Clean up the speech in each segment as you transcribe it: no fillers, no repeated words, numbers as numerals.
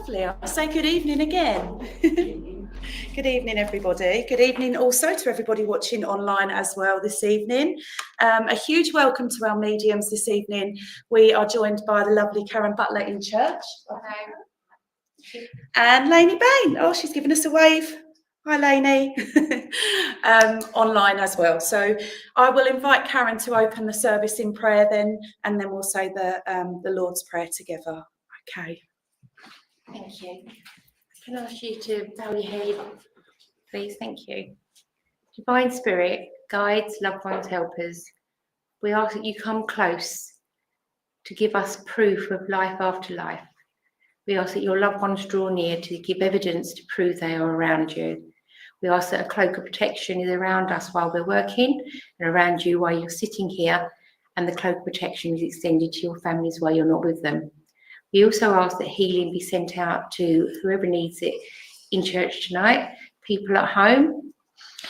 Lovely. I'll say good evening again. Good evening, everybody. Good evening also to everybody watching online as well this evening. A huge welcome to our mediums this evening. We are joined by the lovely Karen Butler in church. Hello. And Lainey Baine. Oh, she's giving us a wave. Hi, Lainey. Online as well. So I will invite Karen to open the service in prayer then, and then we'll say the Lord's Prayer together. Okay. Thank you. Can I ask you to bow your head, please? Thank you. Divine Spirit, guides, loved ones, helpers, we ask that you come close to give us proof of life after life. We ask that your loved ones draw near to give evidence to prove they are around you. We ask that a cloak of protection is around us while we're working and around you while you're sitting here, and the cloak of protection is extended to your families while you're not with them. We also ask that healing be sent out to whoever needs it in church tonight, people at home,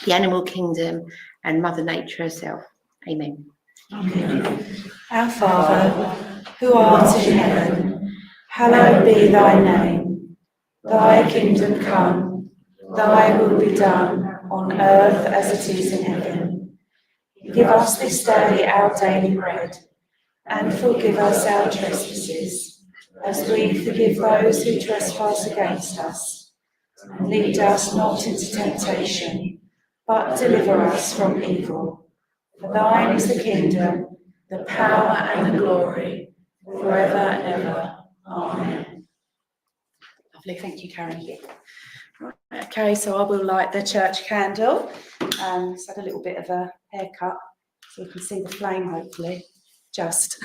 the animal kingdom, and Mother Nature herself. Amen. Amen. Our Father, who art in heaven, hallowed be thy name. Thy kingdom come, thy will be done, on earth as it is in heaven. Give us this day our daily bread, and forgive us our trespasses, as we forgive those who trespass against us. And lead us not into temptation, but deliver us from evil. For thine is the kingdom, the power and the glory, forever and ever. Amen. Lovely, thank you, Karen. Right, okay, so I will light the church candle. Just had a little bit of a haircut, so you can see the flame, hopefully. Just.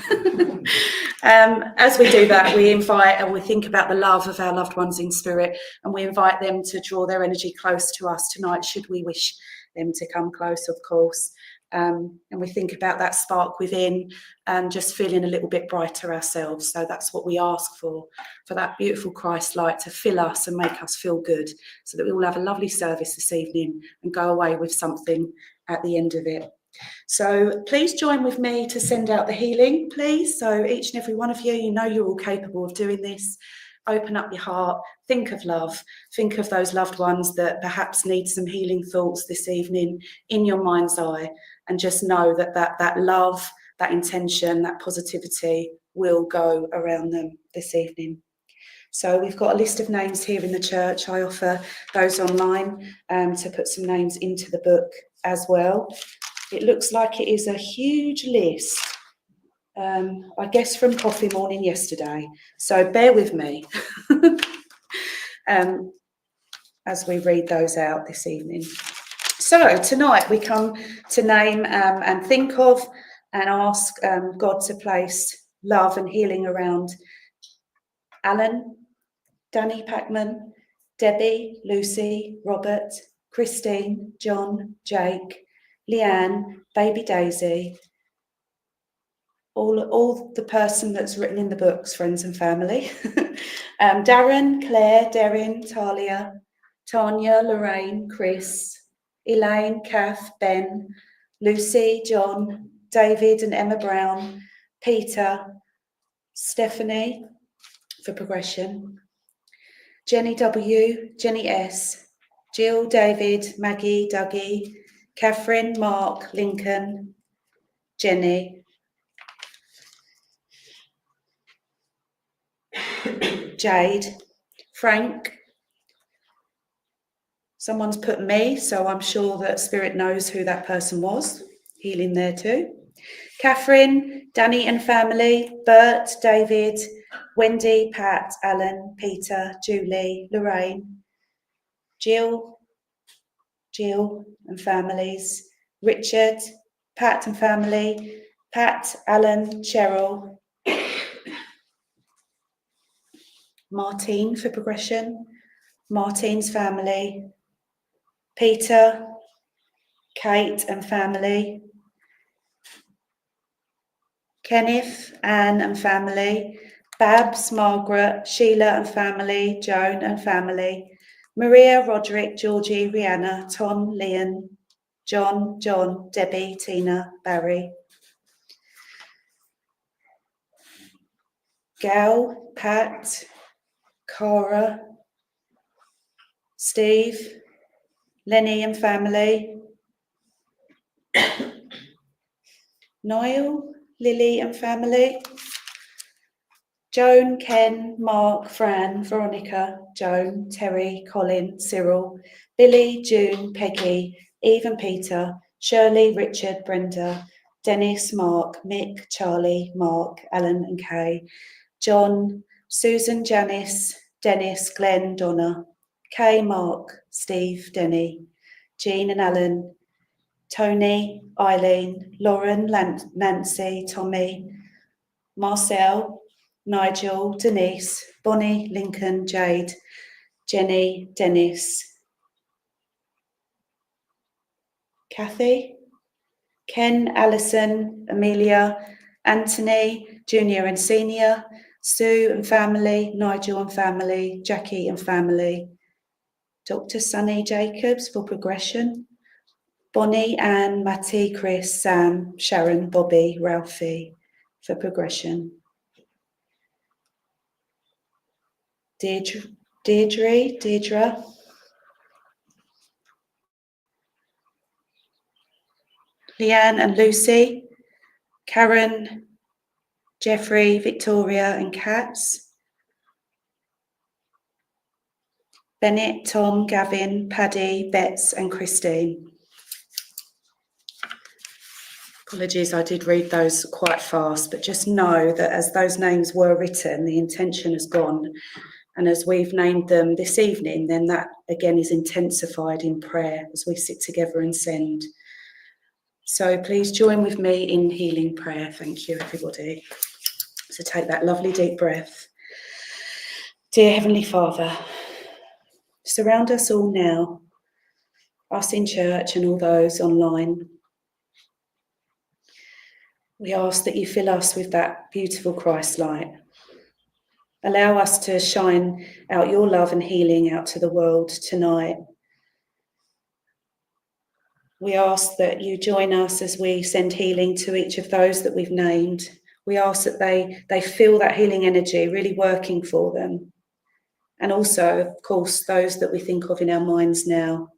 As we do that, we invite and we think about the love of our loved ones in spirit, and we invite them to draw their energy close to us tonight, should we wish them to come close, of course. And we think about that spark within and just feeling a little bit brighter ourselves. So that's what we ask for that beautiful Christ light to fill us and make us feel good, so that we all have a lovely service this evening and go away with something at the end of it. So please join with me to send out the healing, please. So each and every one of you, you know you're all capable of doing this. Open up your heart, think of love, think of those loved ones that perhaps need some healing thoughts this evening in your mind's eye, and just know that love, that intention, that positivity will go around them this evening. So we've got a list of names here in the church. I offer those online to put some names into the book as well. It looks like it is a huge list, I guess from coffee morning yesterday. So bear with me as we read those out this evening. So tonight we come to name and think of and ask God to place love and healing around Alan, Danny Packman, Debbie, Lucy, Robert, Christine, John, Jake, Leanne, baby Daisy, all the person that's written in the books, friends and family. Darren, Claire, Darren, Talia, Tanya, Lorraine, Chris, Elaine, Kath, Ben, Lucy, John, David and Emma Brown, Peter, Stephanie for progression, Jenny W, Jenny S, Jill, David, Maggie, Dougie, Catherine, Mark, Lincoln, Jenny, Jade, Frank. Someone's put me, so I'm sure that Spirit knows who that person was. Healing there too. Catherine, Danny and family, Bert, David, Wendy, Pat, Alan, Peter, Julie, Lorraine, Jill and families, Richard, Pat and family, Pat, Alan, Cheryl, Martine for progression, Martine's family, Peter, Kate and family, Kenneth, Anne and family, Babs, Margaret, Sheila and family, Joan and family, Maria, Roderick, Georgie, Rihanna, Tom, Leon, John, Debbie, Tina, Barry, Gal, Pat, Cara, Steve, Lenny and family, Niall, Lily and family, Joan, Ken, Mark, Fran, Veronica, Joan, Terry, Colin, Cyril, Billy, June, Peggy, Eve and Peter, Shirley, Richard, Brenda, Dennis, Mark, Mick, Charlie, Mark, Alan and Kay, John, Susan, Janice, Dennis, Glenn, Donna, Kay, Mark, Steve, Denny, Jean and Alan, Tony, Eileen, Lauren, Nancy, Tommy, Marcel, Nigel, Denise, Bonnie, Lincoln, Jade, Jenny, Dennis, Kathy, Ken, Alison, Amelia, Anthony, Junior and Senior, Sue and family, Nigel and family, Jackie and family, Dr. Sunny Jacobs for progression, Bonnie, Anne, Matty, Chris, Sam, Sharon, Bobby, Ralphie for progression. Deirdre, Leanne and Lucy, Karen, Jeffrey, Victoria and Katz, Bennett, Tom, Gavin, Paddy, Betts and Christine. Apologies, I did read those quite fast, but just know that as those names were written, the intention has gone. And as we've named them this evening, then that again is intensified in prayer as we sit together and send. So please join with me in healing prayer. Thank you, everybody. So take that lovely deep breath. Dear Heavenly Father, surround us all now, us in church and all those online. We ask that you fill us with that beautiful Christ light. Allow us to shine out your love and healing out to the world tonight. We ask that you join us as we send healing to each of those that we've named. We ask that they feel that healing energy really working for them. And also, of course, those that we think of in our minds now.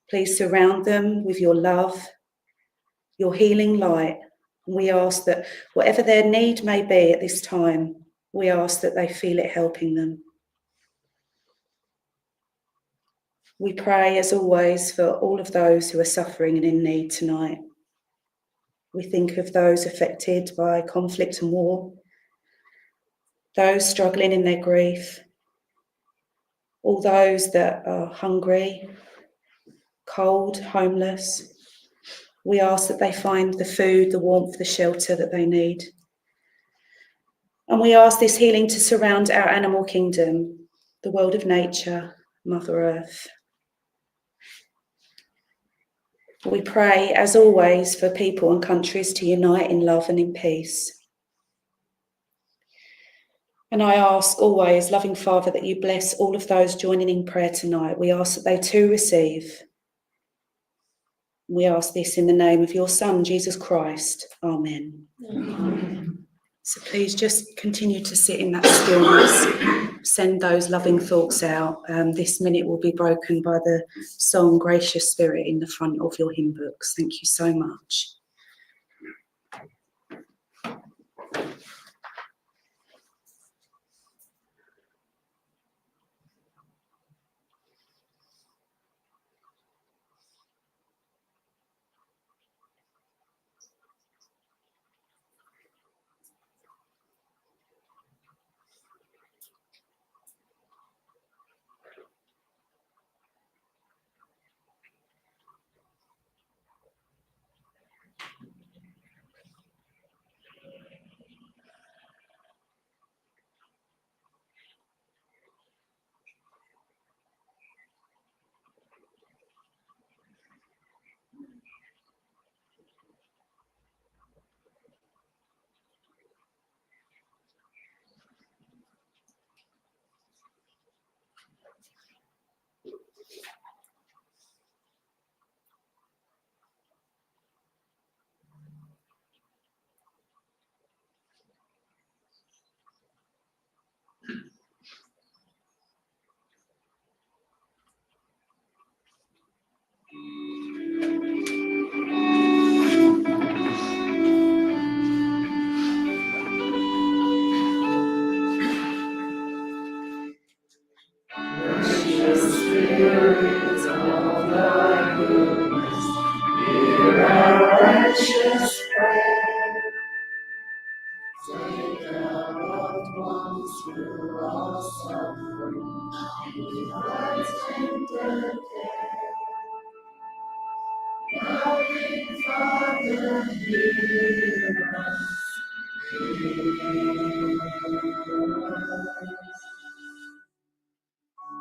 Please surround them with your love, your healing light. And we ask that whatever their need may be at this time, we ask that they feel it helping them. We pray, as always, for all of those who are suffering and in need tonight. We think of those affected by conflict and war, those struggling in their grief, all those that are hungry, cold, homeless. We ask that they find the food, the warmth, the shelter that they need. And we ask this healing to surround our animal kingdom, the world of nature, Mother Earth. We pray, as always, for people and countries to unite in love and in peace. And I ask always, loving Father, that you bless all of those joining in prayer tonight. We ask that they too receive. We ask this in the name of your Son, Jesus Christ. Amen. Amen. So please just continue to sit in that stillness. Send those loving thoughts out. This minute will be broken by the song Gracious Spirit in the front of your hymn books. Thank you so much.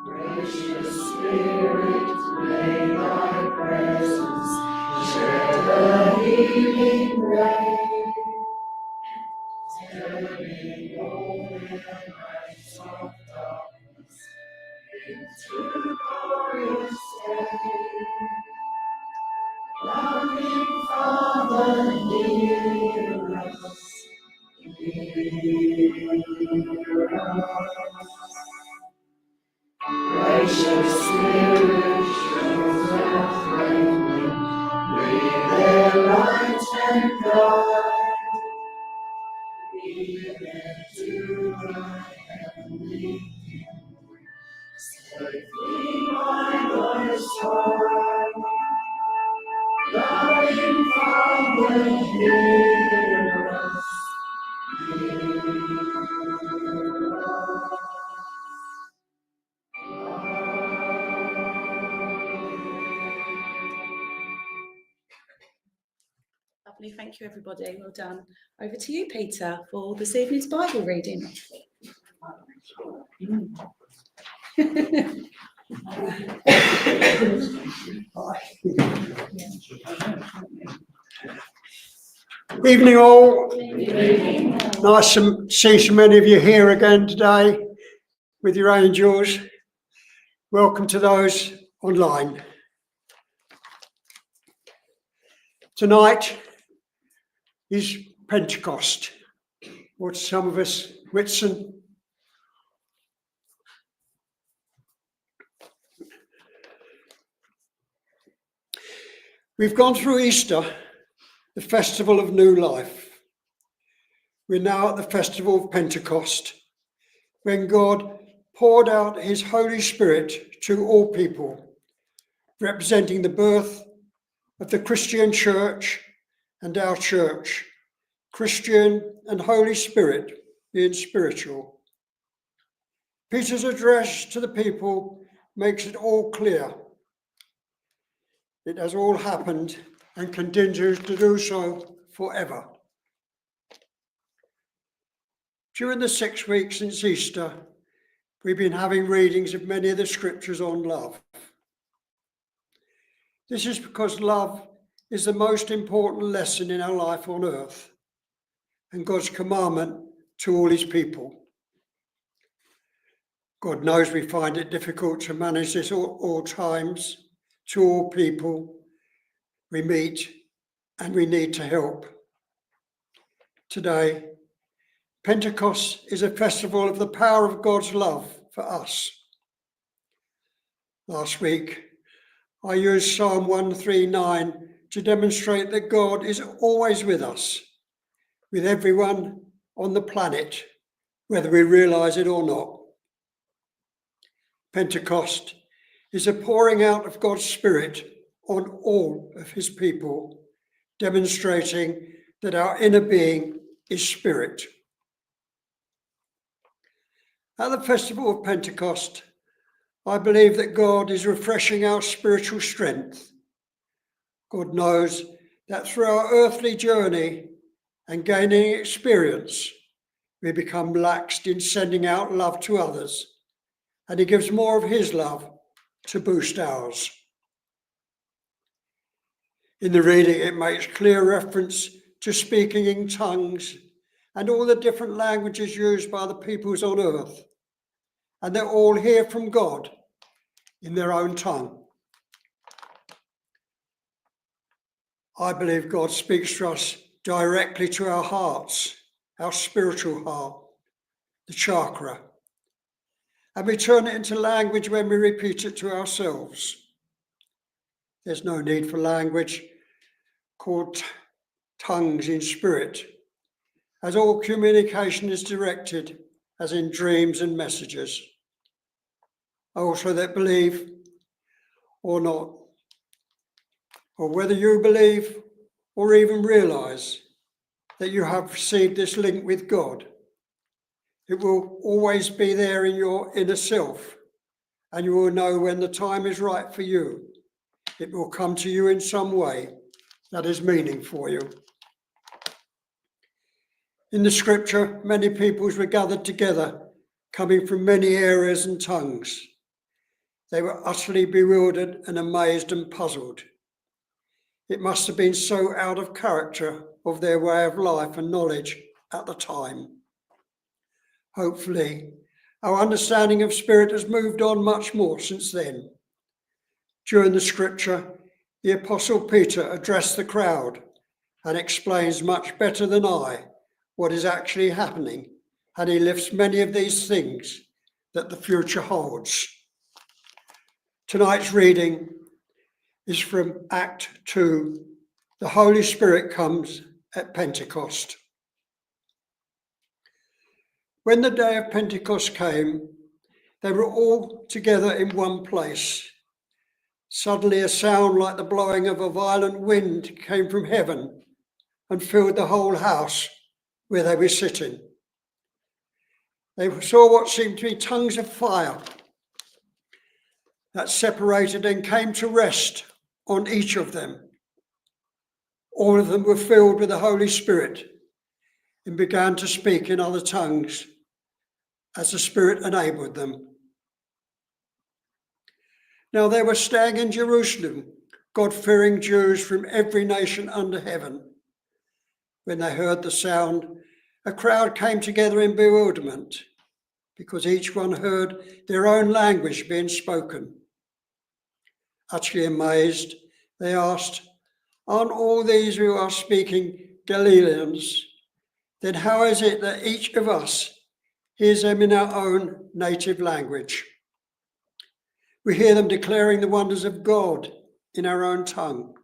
Gracious Spirit, may thy presence shed a healing ray, turning all the nights of darkness into glorious day. Loving Father, hear us, hear us. Gracious Spirit, show the friendly, breathe their light and guide, even to thy heavenly kingdom, safely by thy side. Loving Father, hear us, hear us. Lovely, thank you everybody, well done. Over to you, Peter, for this evening's Bible reading. Evening all. Nice to see so many of you here again today with your angels. Welcome to those online. Tonight is Pentecost, or to some of us, Whitsun. We've gone through Easter, the festival of new life. We're now at the festival of Pentecost, when God poured out his Holy Spirit to all people, representing the birth of the Christian church and our church, Christian and Holy Spirit being spiritual. Peter's address to the people makes it all clear. It has all happened and continues to do so forever. During the 6 weeks since Easter, we've been having readings of many of the scriptures on love. This is because love is the most important lesson in our life on earth and God's commandment to all his people. God knows we find it difficult to manage this all times, to all people we meet and we need to help. Today, Pentecost is a festival of the power of God's love for us. Last week, I used Psalm 139 to demonstrate that God is always with us, with everyone on the planet, whether we realize it or not. Pentecost is a pouring out of God's Spirit on all of his people, demonstrating that our inner being is spirit. At the festival of Pentecost, I believe that God is refreshing our spiritual strength. God knows that through our earthly journey and gaining experience, we become laxed in sending out love to others, and he gives more of his love to boost ours. In the reading, it makes clear reference to speaking in tongues and all the different languages used by the peoples on earth, and they all hear from God in their own tongue. I believe God speaks to us directly to our hearts, our spiritual heart, the chakra, and we turn it into language when we repeat it to ourselves. There's no need for language called tongues in spirit, as all communication is directed as in dreams and messages. Also that believe or not, or whether you believe or even realize that you have received this link with God, it will always be there in your inner self and you will know when the time is right for you. It will come to you in some way that is meaning for you. In the scripture, many peoples were gathered together, coming from many areas and tongues. They were utterly bewildered and amazed and puzzled. It must have been so out of character of their way of life and knowledge at the time. Hopefully, our understanding of spirit has moved on much more since then. During the scripture, the Apostle Peter addressed the crowd and explains much better than I what is actually happening, and he lifts many of these things that the future holds. Tonight's reading is from Act 2. The Holy Spirit comes at Pentecost. When the day of Pentecost came, they were all together in one place. Suddenly a sound like the blowing of a violent wind came from heaven and filled the whole house where they were sitting. They saw what seemed to be tongues of fire that separated and came to rest on each of them. All of them were filled with the Holy Spirit and began to speak in other tongues as the Spirit enabled them. Now they were staying in Jerusalem, God-fearing Jews from every nation under heaven. When they heard the sound, a crowd came together in bewilderment, because each one heard their own language being spoken. Utterly amazed, they asked, "Aren't all these who are speaking Galileans? Then how is it that each of us hears them in our own native language? We hear them declaring the wonders of God in our own tongue."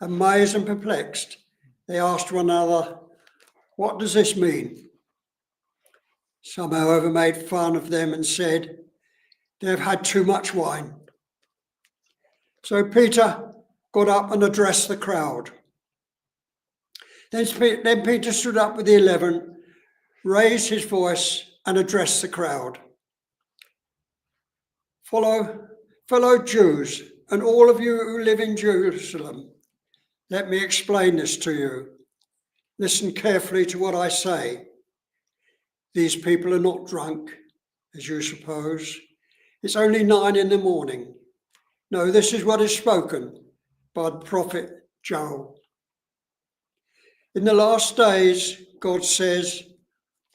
Amazed and perplexed, they asked one another, "What does this mean?" Some, however, made fun of them and said, "They have had too much wine." So Peter got up and addressed the crowd. Then Peter stood up with the 11, raised his voice and addressed the crowd. Fellow Jews, and all of you who live in Jerusalem, let me explain this to you. Listen carefully to what I say. These people are not drunk, as you suppose. It's only 9 a.m. No, this is what is spoken by the prophet Joel. In the last days, God says,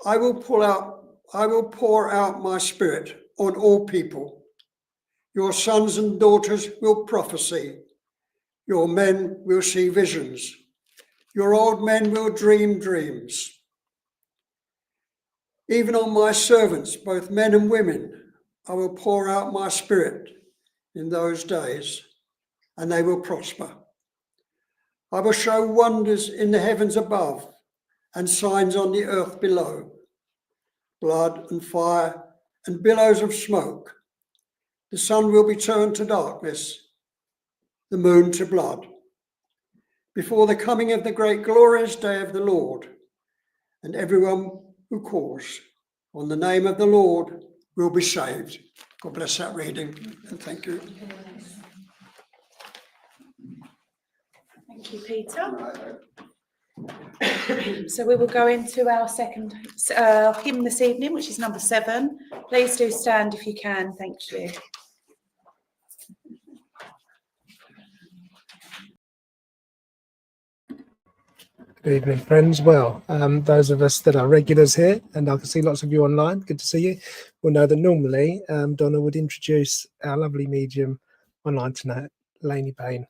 I will pour out my spirit on all people. Your sons and daughters will prophesy. Your men will see visions. Your old men will dream dreams. Even on my servants, both men and women, I will pour out my spirit in those days, and they will prosper. I will show wonders in the heavens above and signs on the earth below, blood and fire and billows of smoke. The sun will be turned to darkness, the moon to blood, before the coming of the great glorious day of the Lord. And everyone who calls on the name of the Lord will be saved. God bless that reading, and thank you. Thank you, Peter. So we will go into our second hymn this evening, which is number 7. Please do stand if you can. Thank you. Good evening, friends. Well, those of us that are regulars here, and I can see lots of you online, good to see you, will know that normally Donna would introduce our lovely medium online tonight, Lainey Baine.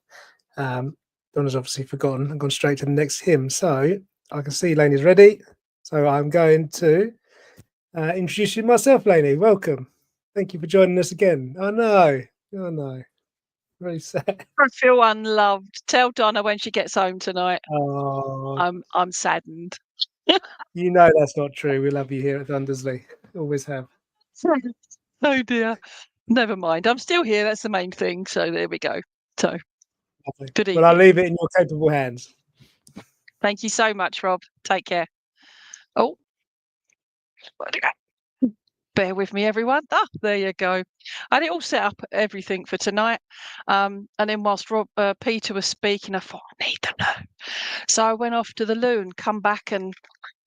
Donna's obviously forgotten and gone straight to the next hymn. So I can see Lainey's ready. So I'm going to introduce you myself, Lainey. Welcome. Thank you for joining us again. Oh no. Very sad. I feel unloved. Tell Donna when she gets home tonight. Oh, I'm saddened. you know that's not true. We love you here at Thundersley. Always have. Oh dear. Never mind. I'm still here. That's the main thing. So there we go. So Lovely. good Well, I'll evening. leave it in your capable hands. Thank you so much, Rob. Take care. Oh, where'd it go? Bear with me, everyone. Ah, there you go. And it all set up everything for tonight. And then whilst Peter was speaking, I thought, I need the loo. So I went off to the loo and come back, and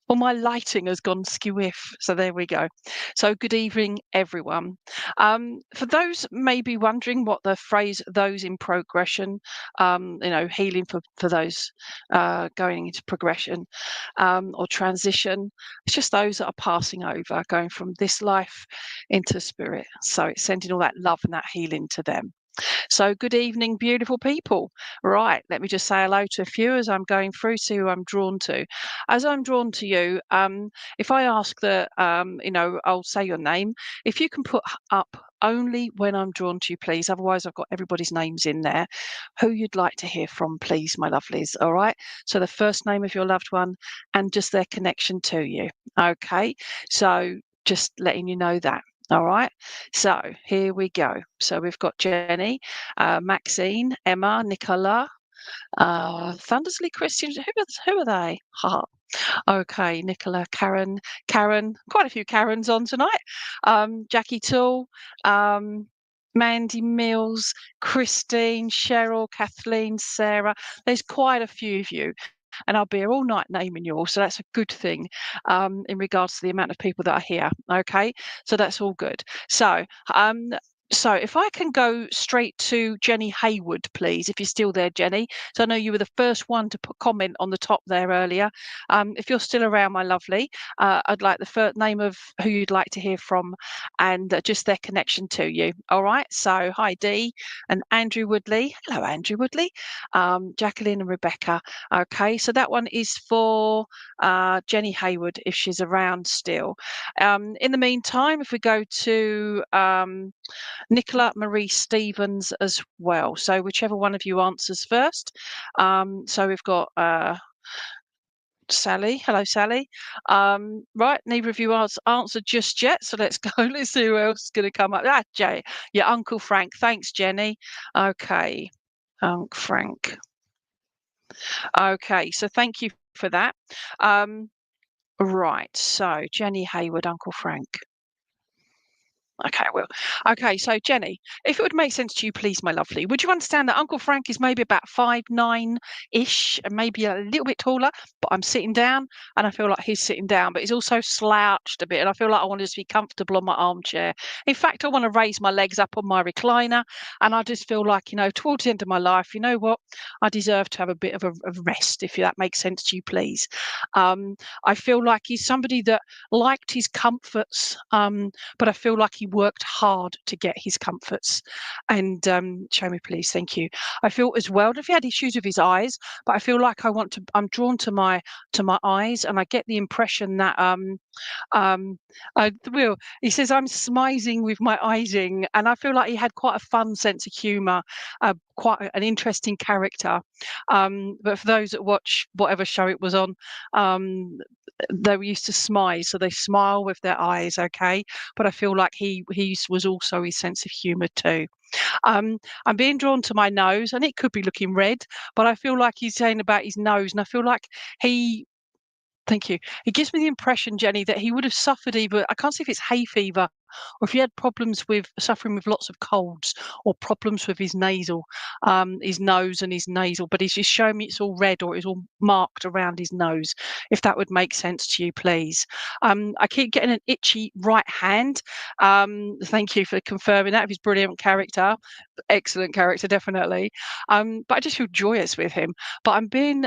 well, my lighting has gone skew-whiff. So there we go. So good evening, everyone. For those maybe wondering what the phrase "those in progression," healing for those going into progression or transition, it's just those that are passing over, going from this life into spirit. So it's sending all that love and that healing to them. So good evening, beautiful people. Right, let me just say hello to a few as I'm going through, see who I'm drawn to. As I'm drawn to you, if I ask that, I'll say your name. If you can put up only when I'm drawn to you, please. Otherwise, I've got everybody's names in there. Who you'd like to hear from, please, my lovelies. All right. So the first name of your loved one and just their connection to you. Okay. So just letting you know that. All right, so here we go. So we've got Jenny, Maxine, Emma, Nicola, Thundersley Christian. Who are they? Ha. Okay, Nicola, Karen, quite a few Karens on tonight. Jackie Toole, Mandy Mills, Christine, Cheryl, Kathleen, Sarah. There's quite a few of you. And I'll be here all night naming you all, so that's a good thing in regards to the amount of people that are here. Okay, so that's all good. So if I can go straight to Jenny Haywood, please, if you're still there, Jenny. So I know you were the first one to put comment on the top there earlier. If you're still around, my lovely, I'd like the first name of who you'd like to hear from and just their connection to you. All right. So hi, Dee and Andrew Woodley. Hello, Andrew Woodley. Jacqueline and Rebecca. Okay. So that one is for Jenny Haywood, if she's around still. In the meantime, if we go to Nicola Marie Stevens as well. So whichever one of you answers first. So we've got Sally. Hello, Sally. Right, neither of you answered just yet. So let's go. Let's see who else is going to come up. Jay, your Uncle Frank. Thanks, Jenny. Okay, Uncle Frank. Okay, so thank you for that. Right, so Jenny Haywood, Uncle Frank. Okay, well, okay, so Jenny, if it would make sense to you, please, my lovely, would you understand that Uncle Frank is maybe about 5'9"-ish and maybe a little bit taller, but I'm sitting down and I feel like he's sitting down, but he's also slouched a bit and I feel like I want to just be comfortable on my armchair. In fact, I want to raise my legs up on my recliner and I just feel like, towards the end of my life, you know what, I deserve to have a bit of a rest, if that makes sense to you, please. I feel like he's somebody that liked his comforts, but I feel like he worked hard to get his comforts. And show me, please. Thank you. I feel as well, if he had issues with his eyes, but I feel like I'm drawn to my eyes, and I get the impression that he says I'm smizing with my eyesing, and I feel like he had quite a fun sense of humour, quite an interesting character. But for those that watch whatever show it was on, they were used to smize, so they smile with their eyes. Okay, but I feel like he was also his sense of humour too. I'm being drawn to my nose, and it could be looking red, but I feel like he's saying about his nose, and I feel like thank you. It gives me the impression, Jenny, that he would have suffered either, I can't see if it's hay fever or if he had problems with suffering with lots of colds or problems with his nasal, his nose and his nasal, but he's just showing me it's all red or it's all marked around his nose, if that would make sense to you, please. I keep getting an itchy right hand. Thank you for confirming that. He's brilliant character, excellent character, definitely. But I just feel joyous with him. But I'm being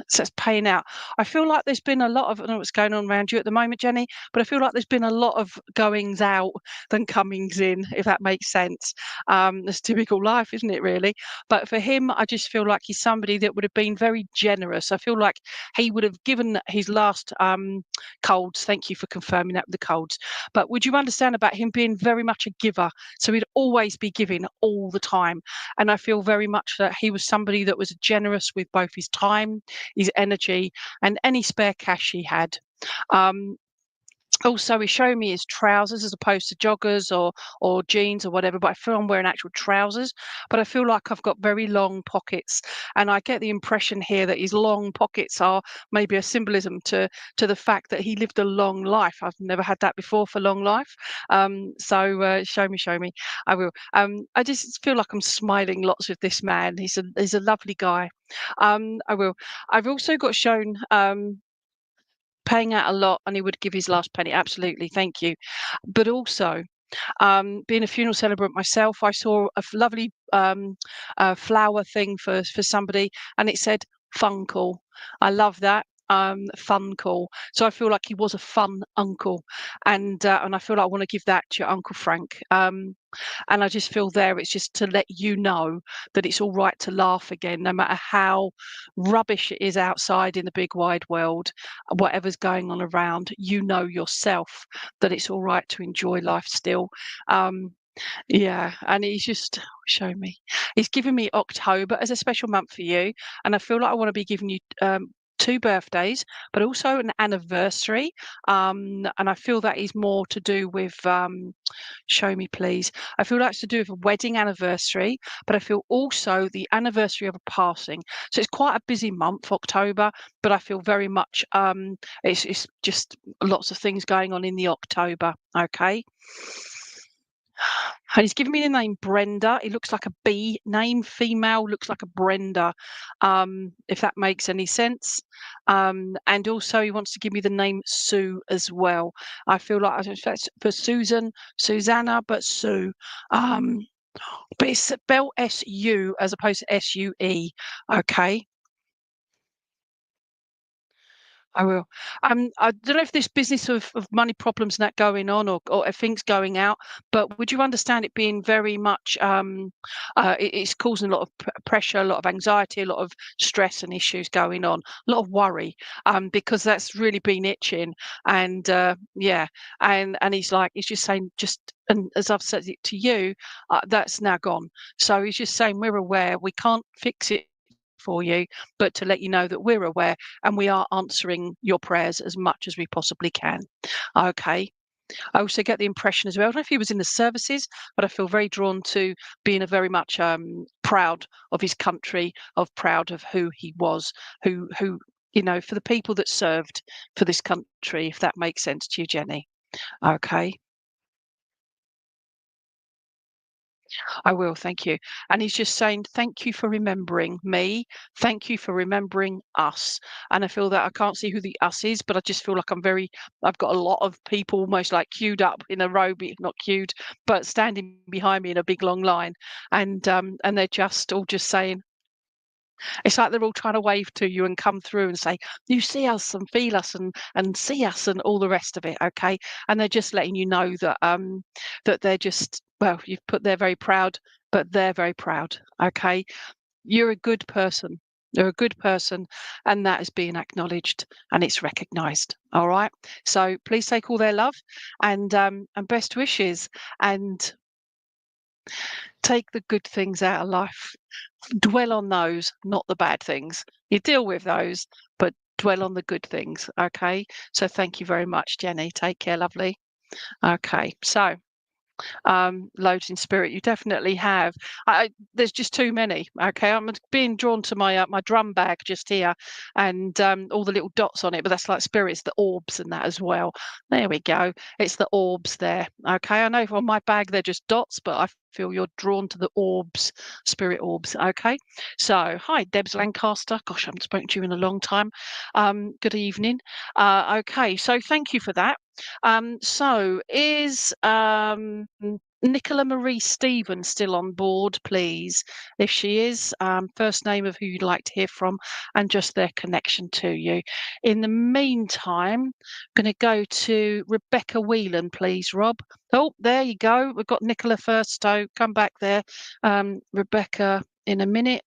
so it's paying out. I feel like there's been a lot of, I don't know what's going on around you at the moment, Jenny, but I feel like there's been a lot of goings out than comings in, if that makes sense. It's typical life, isn't it, really? But for him, I just feel like he's somebody that would have been very generous. I feel like he would have given his last colds. Thank you for confirming that with the colds. But would you understand about him being very much a giver? So he'd always be giving all the time. And I feel very much that he was somebody that was generous with both his time, his energy, and any spare cash he had. Also, he's showing me his trousers as opposed to joggers or jeans or whatever, but I feel I'm wearing actual trousers. But I feel like I've got very long pockets, and I get the impression here that his long pockets are maybe a symbolism to the fact that he lived a long life. I've never had that before for long life. So show me. I will. I just feel like I'm smiling lots with this man. He's a lovely guy. I will. I've also got shown. Paying out a lot and he would give his last penny. Absolutely, thank you. But also, being a funeral celebrant myself, I saw a lovely flower thing for somebody, and it said "fun call." I love that. Fun call. So I feel like he was a fun uncle, and I feel like I want to give that to your Uncle Frank. And I just feel there it's just to let you know that it's all right to laugh again, no matter how rubbish it is outside in the big wide world, whatever's going on around, you know yourself that it's all right to enjoy life still. Um, yeah, and he's just show me. He's given me October as a special month for you, and I feel like I want to be giving you two birthdays, but also an anniversary. And I feel that is more to do with show me, please. I feel that's to do with a wedding anniversary, but I feel also the anniversary of a passing. So it's quite a busy month, October, but I feel very much it's just lots of things going on in the October. Okay. And he's given me the name Brenda. It looks like a B name, female, looks like a Brenda, if that makes any sense. And also he wants to give me the name Sue as well. I feel like I don't know if that's for Susan, Susanna, but Sue. But it's spelled S-U as opposed to S-U-E. Okay. I will. I don't know if this business of money problems and that going on or if things going out, but would you understand it being very much, it's causing a lot of pressure, a lot of anxiety, a lot of stress and issues going on, a lot of worry, because that's really been itching. And yeah, and he's like, he's just saying, just, and as I've said it to you, that's now gone. So he's just saying, we're aware, we can't fix it for you, but to let you know that we're aware and we are answering your prayers as much as we possibly can. Okay. I also get the impression as well, I don't know if he was in the services, but I feel very drawn to being a very much proud of his country, of proud of who he was, who you know, for the people that served for this country, if that makes sense to you, Jenny. Okay. I will, thank you. And he's just saying, thank you for remembering me. Thank you for remembering us. And I feel that I can't see who the us is, but I just feel like I've got a lot of people almost like queued up in a row, not queued, but standing behind me in a big long line. And they're just all just saying, it's like they're all trying to wave to you and come through and say, you see us and feel us and see us and all the rest of it. Okay. And they're just letting you know that that they're just, well, you've put they're very proud, but they're very proud. Okay. You're a good person. You're a good person, and that is being acknowledged and it's recognized. All right. So please take all their love and best wishes and take the good things out of life. Dwell on those, not the bad things. You deal with those, but dwell on the good things. Okay. So thank you very much, Jenny. Take care, lovely. Okay. So loads in spirit you definitely have. There's just too many. Okay, I'm being drawn to my my drum bag just here and all the little dots on it, but that's like spirits, the orbs and that as well. There we go, it's the orbs there. Okay, I know on my bag they're just dots, but I feel you're drawn to the orbs, spirit orbs. Okay, so hi Debs Lancaster, gosh, I haven't spoken to you in a long time. Good evening. Okay, so thank you for that. So is Nicola Marie Stevens still on board, please? If she is, first name of who you'd like to hear from and just their connection to you. In the meantime, I'm going to go to Rebecca Whelan, please, Rob. Oh, there you go. We've got Nicola first, so come back there. Rebecca in a minute.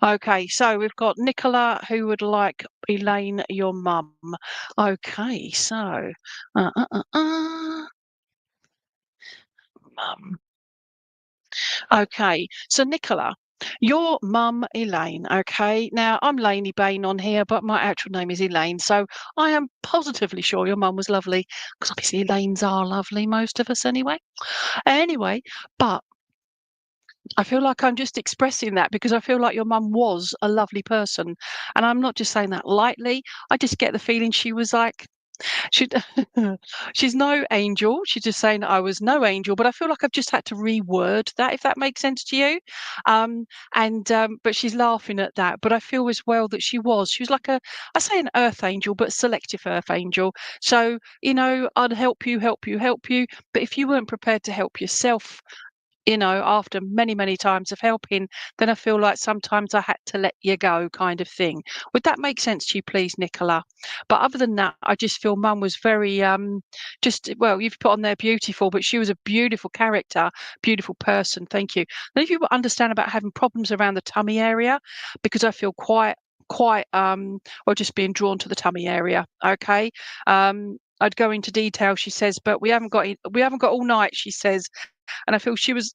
Okay, so we've got Nicola who would like Elaine, your mum. Okay, so mum. Okay, so Nicola, Your mum, Elaine. Okay. Now, I'm Lainey Baine on here, but my actual name is Elaine. So I am positively sure your mum was lovely, because obviously Elaines are lovely, most of us anyway. Anyway, but I feel like I'm just expressing that because I feel like your mum was a lovely person. And I'm not just saying that lightly. I just get the feeling she was like, she, she's no angel. She's just saying I was no angel, but I feel like I've just had to reword that, if that makes sense to you. But she's laughing at that. But I feel as well that she was like I say an earth angel, but selective earth angel. So, I'd help you, help you, help you. But if you weren't prepared to help yourself, after many, many times of helping, then I feel like sometimes I had to let you go, kind of thing. Would that make sense to you, please, Nicola? But other than that, I just feel mum was very, well, you've put on there beautiful, but she was a beautiful character, beautiful person. Thank you. Then if you understand about having problems around the tummy area, because I feel quite well, just being drawn to the tummy area. Okay. I'd go into detail, she says, but we haven't got all night, she says. And I feel she was,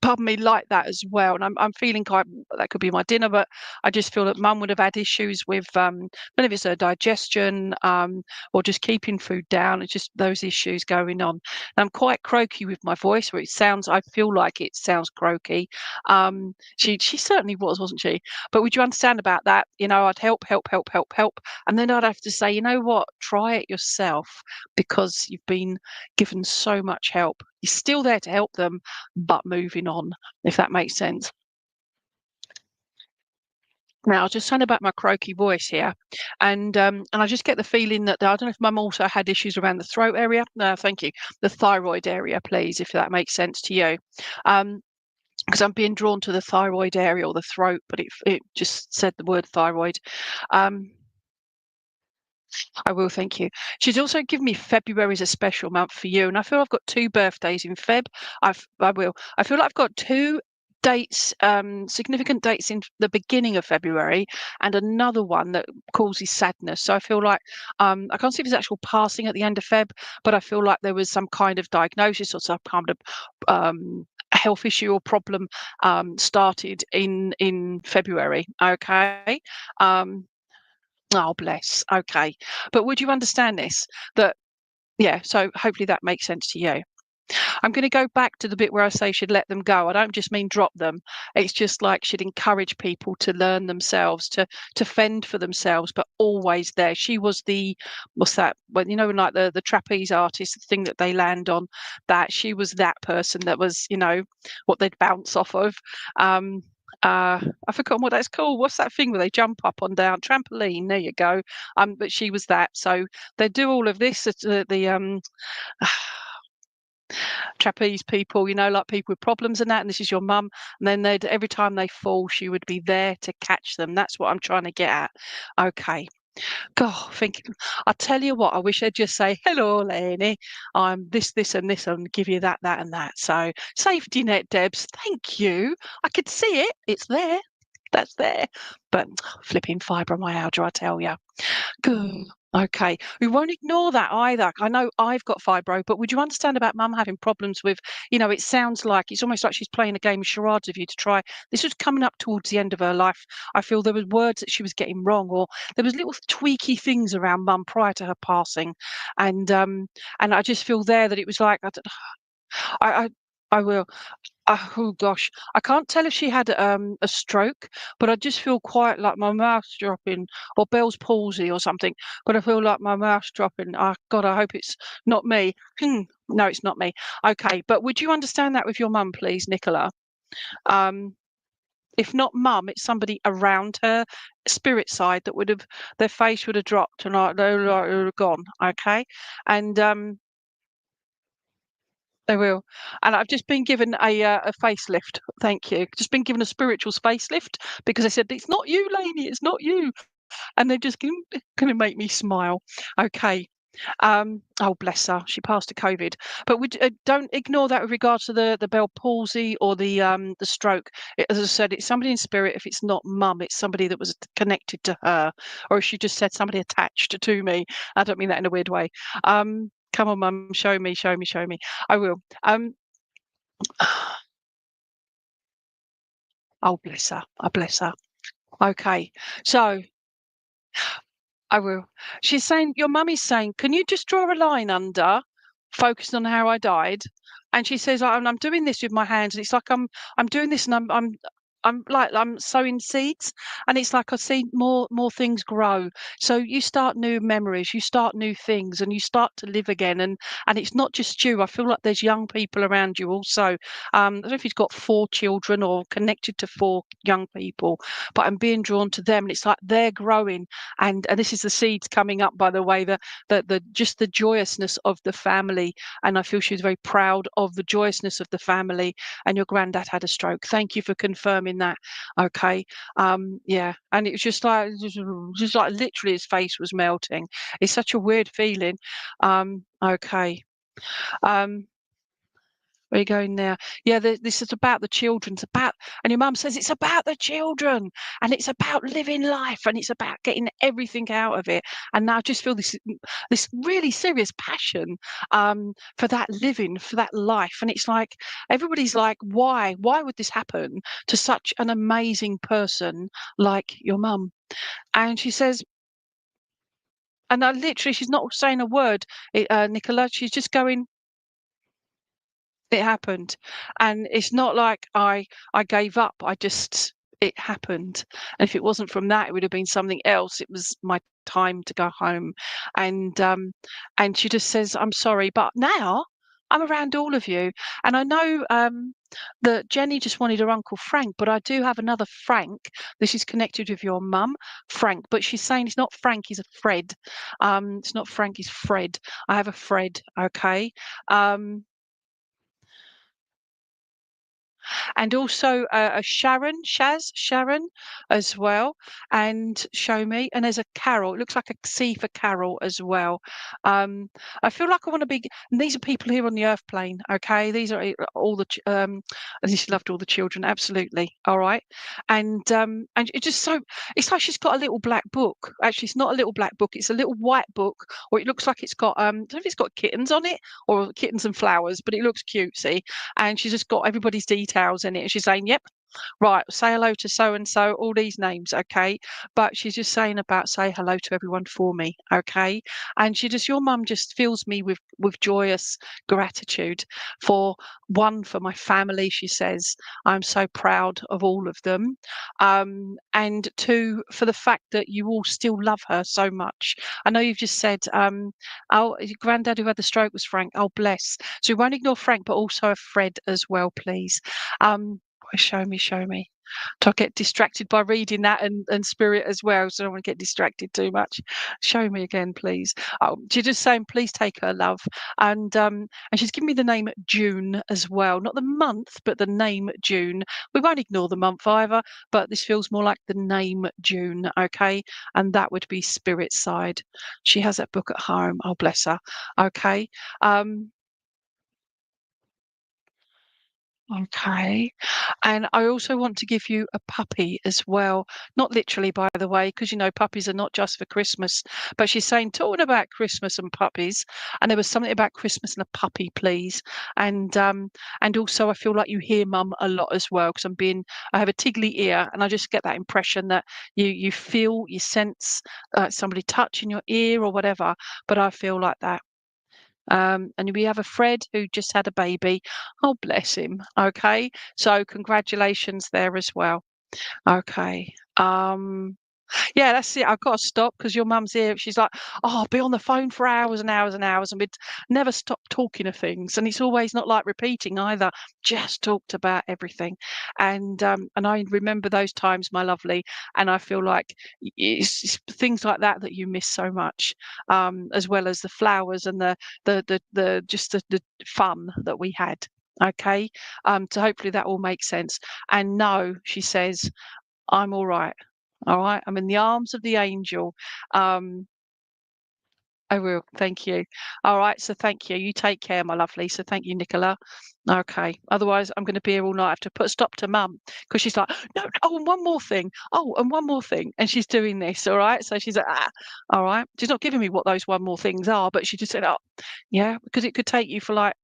pardon me, like that as well. And I'm feeling quite, that could be my dinner, but I just feel that mum would have had issues with none of it's her digestion, or just keeping food down. It's just those issues going on. And I'm quite croaky with my voice, where I feel like it sounds croaky. She certainly wasn't she? But would you understand about that? I'd help, help, help, help, help. And then I'd have to say, you know what, try it yourself, because you've been given so much help. You're still there to help them, but moving on, if that makes sense. Now, I was just saying about my croaky voice here, and I just get the feeling that I don't know if mum also had issues around the throat area. No, thank you. The thyroid area, please, if that makes sense to you. Because I'm being drawn to the thyroid area or the throat, but it just said the word thyroid. I will, thank you. She's also given me February as a special month for you, and I feel I've got 2 birthdays in Feb. I feel like I've got 2 dates, significant dates in the beginning of February, and another one that causes sadness. So I feel like I can't see if there's actual passing at the end of Feb, but I feel like there was some kind of diagnosis or some kind of health issue or problem started in February. Okay. Oh, bless. Okay. But would you understand this? Yeah, so hopefully that makes sense to you. I'm going to go back to the bit where I say she'd let them go. I don't just mean drop them. It's just like she'd encourage people to learn themselves, to fend for themselves, but always there. She was what's that? Well, like the trapeze artist, the thing that they land on, that she was that person that was, what they'd bounce off of. I've forgotten what that's called. What's that thing where they jump up and down? Trampoline. There you go. But she was that. So they do all of this. The trapeze people, like people with problems and that, and this is your mum, and then every time they fall, she would be there to catch them. That's what I'm trying to get at. Okay. God, I tell you what, I wish I'd just say, hello, Lainey, I'm this, and this, and give you that, and that. So, safety net, Debs, thank you. I could see it. It's there. That's there. But flipping fibromyalgia, I tell you. Good. Okay. We won't ignore that either. I know I've got fibro, but would you understand about mum having problems with, it sounds like it's almost like she's playing a game of charades with you to try. This was coming up towards the end of her life. I feel there were words that she was getting wrong, or there was little tweaky things around mum prior to her passing. And I just feel there that it was like, I will. Oh gosh, I can't tell if she had a stroke, but I just feel quite like my mouth's dropping, or Bell's palsy or something. But I feel like my mouth's dropping. Oh God, I hope it's not me. No, it's not me. Okay, but would you understand that with your mum, please, Nicola? If not mum, it's somebody around her, spirit side, that would have, their face would have dropped and they would have gone. Okay, and they will. And I've just been given a facelift. Thank you. Just been given a spiritual facelift, because they said, it's not you, Lainey, it's not you. And they're just going to make me smile. Okay. Oh, bless her. She passed to COVID. But don't ignore that with regards to the Bell palsy or the stroke. As I said, it's somebody in spirit. If it's not mum, it's somebody that was connected to her. Or if she just said somebody attached to me. I don't mean that in a weird way. Come on, mum, show me, show me, show me. I will. Oh, bless her. I bless her. Okay, so I will. She's saying, your mummy's saying, can you just draw a line under, focused on how I died? And she says, I'm doing this with my hands, and it's like I'm doing this, and I'm like I'm sowing seeds, and it's like I see more things grow. So you start new memories, you start new things, and you start to live again. And it's not just you. I feel like there's young people around you also. I don't know if he's got 4 children or connected to 4 young people, but I'm being drawn to them, and it's like they're growing. And this is the seeds coming up, by the way, the just the joyousness of the family. And I feel she was very proud of the joyousness of the family. And your granddad had a stroke. Thank you for confirming that. Okay. Yeah. And it was just like literally his face was melting. It's such a weird feeling. Okay. Um, where are you going now? Yeah, this is about the children. It's about, and your mum says it's about the children, and it's about living life, and it's about getting everything out of it. And now I just feel this really serious passion for that living, for that life. And it's like everybody's like, why? Why would this happen to such an amazing person like your mum? And she says, and I literally, she's not saying a word, Nicola. She's just going, it happened. And it's not like I gave up. It happened. And if it wasn't from that, it would have been something else. It was my time to go home. And she just says, I'm sorry, but now I'm around all of you. And I know that Jenny just wanted her Uncle Frank, but I do have another Frank. This is connected with your mum, Frank. But she's saying it's not Frank, he's a Fred. It's not Frank, he's Fred. I have a Fred, okay? And also a Sharon as well, and show me. And there's a Carol. It looks like a C for Carol as well. I feel like I want to be. And these are people here on the Earth plane. Okay, these are all the. And she loved all the children. Absolutely. All right. And it's just so. It's like she's got a little black book. Actually, it's not a little black book. It's a little white book, or it looks like it's got. I don't know if it's got kittens on it or kittens and flowers, but it looks cutesy. And she's just got everybody's details in it. And she's saying, yep, right, say hello to so and so, all these names, okay? But she's just saying about say hello to everyone for me, okay? And your mum just fills me with joyous gratitude for my family. She says, I'm so proud of all of them. And 2, for the fact that you all still love her so much. I know you've just said, oh, your granddad who had the stroke was Frank. Oh, bless. So we won't ignore Frank, but also a Fred as well, please. Show me. Don't get distracted by reading that and spirit as well. So I don't want to get distracted too much. Show me again, please. Oh, she's just saying, please take her, love. And she's given me the name June as well. Not the month, but the name June. We won't ignore the month either, but this feels more like the name June, okay? And that would be spirit side. She has that book at home. Oh, bless her. Okay. Okay. And I also want to give you a puppy as well. Not literally, by the way, because puppies are not just for Christmas. But she's saying, talking about Christmas and puppies, and there was something about Christmas and a puppy, please. And also I feel like you hear mum a lot as well, because I have a tiggly ear, and I just get that impression that you feel, you sense somebody touching your ear or whatever. But I feel like that. And we have a Fred who just had a baby. Oh, bless him. Okay. So congratulations there as well. Okay. Yeah, that's it. I've got to stop because your mum's here. She's like, oh, I'll be on the phone for hours and hours and hours, and we'd never stop talking of things. And it's always not like repeating either. Just talked about everything. And I remember those times, my lovely. And I feel like it's things like that you miss so much, as well as the flowers and the fun that we had. Okay. So hopefully that all makes sense. And no, she says, I'm all right. All right. I'm in the arms of the angel. I will. Thank you. All right. So thank you. You take care, my lovely. So thank you, Nicola. Okay. Otherwise, I'm going to be here all night. I have to put a stop to mum because she's like, no. Oh, and one more thing. Oh, and one more thing. And she's doing this. All right. So she's like, all right. She's not giving me what those one more things are, but she just said, oh, yeah, because it could take you for like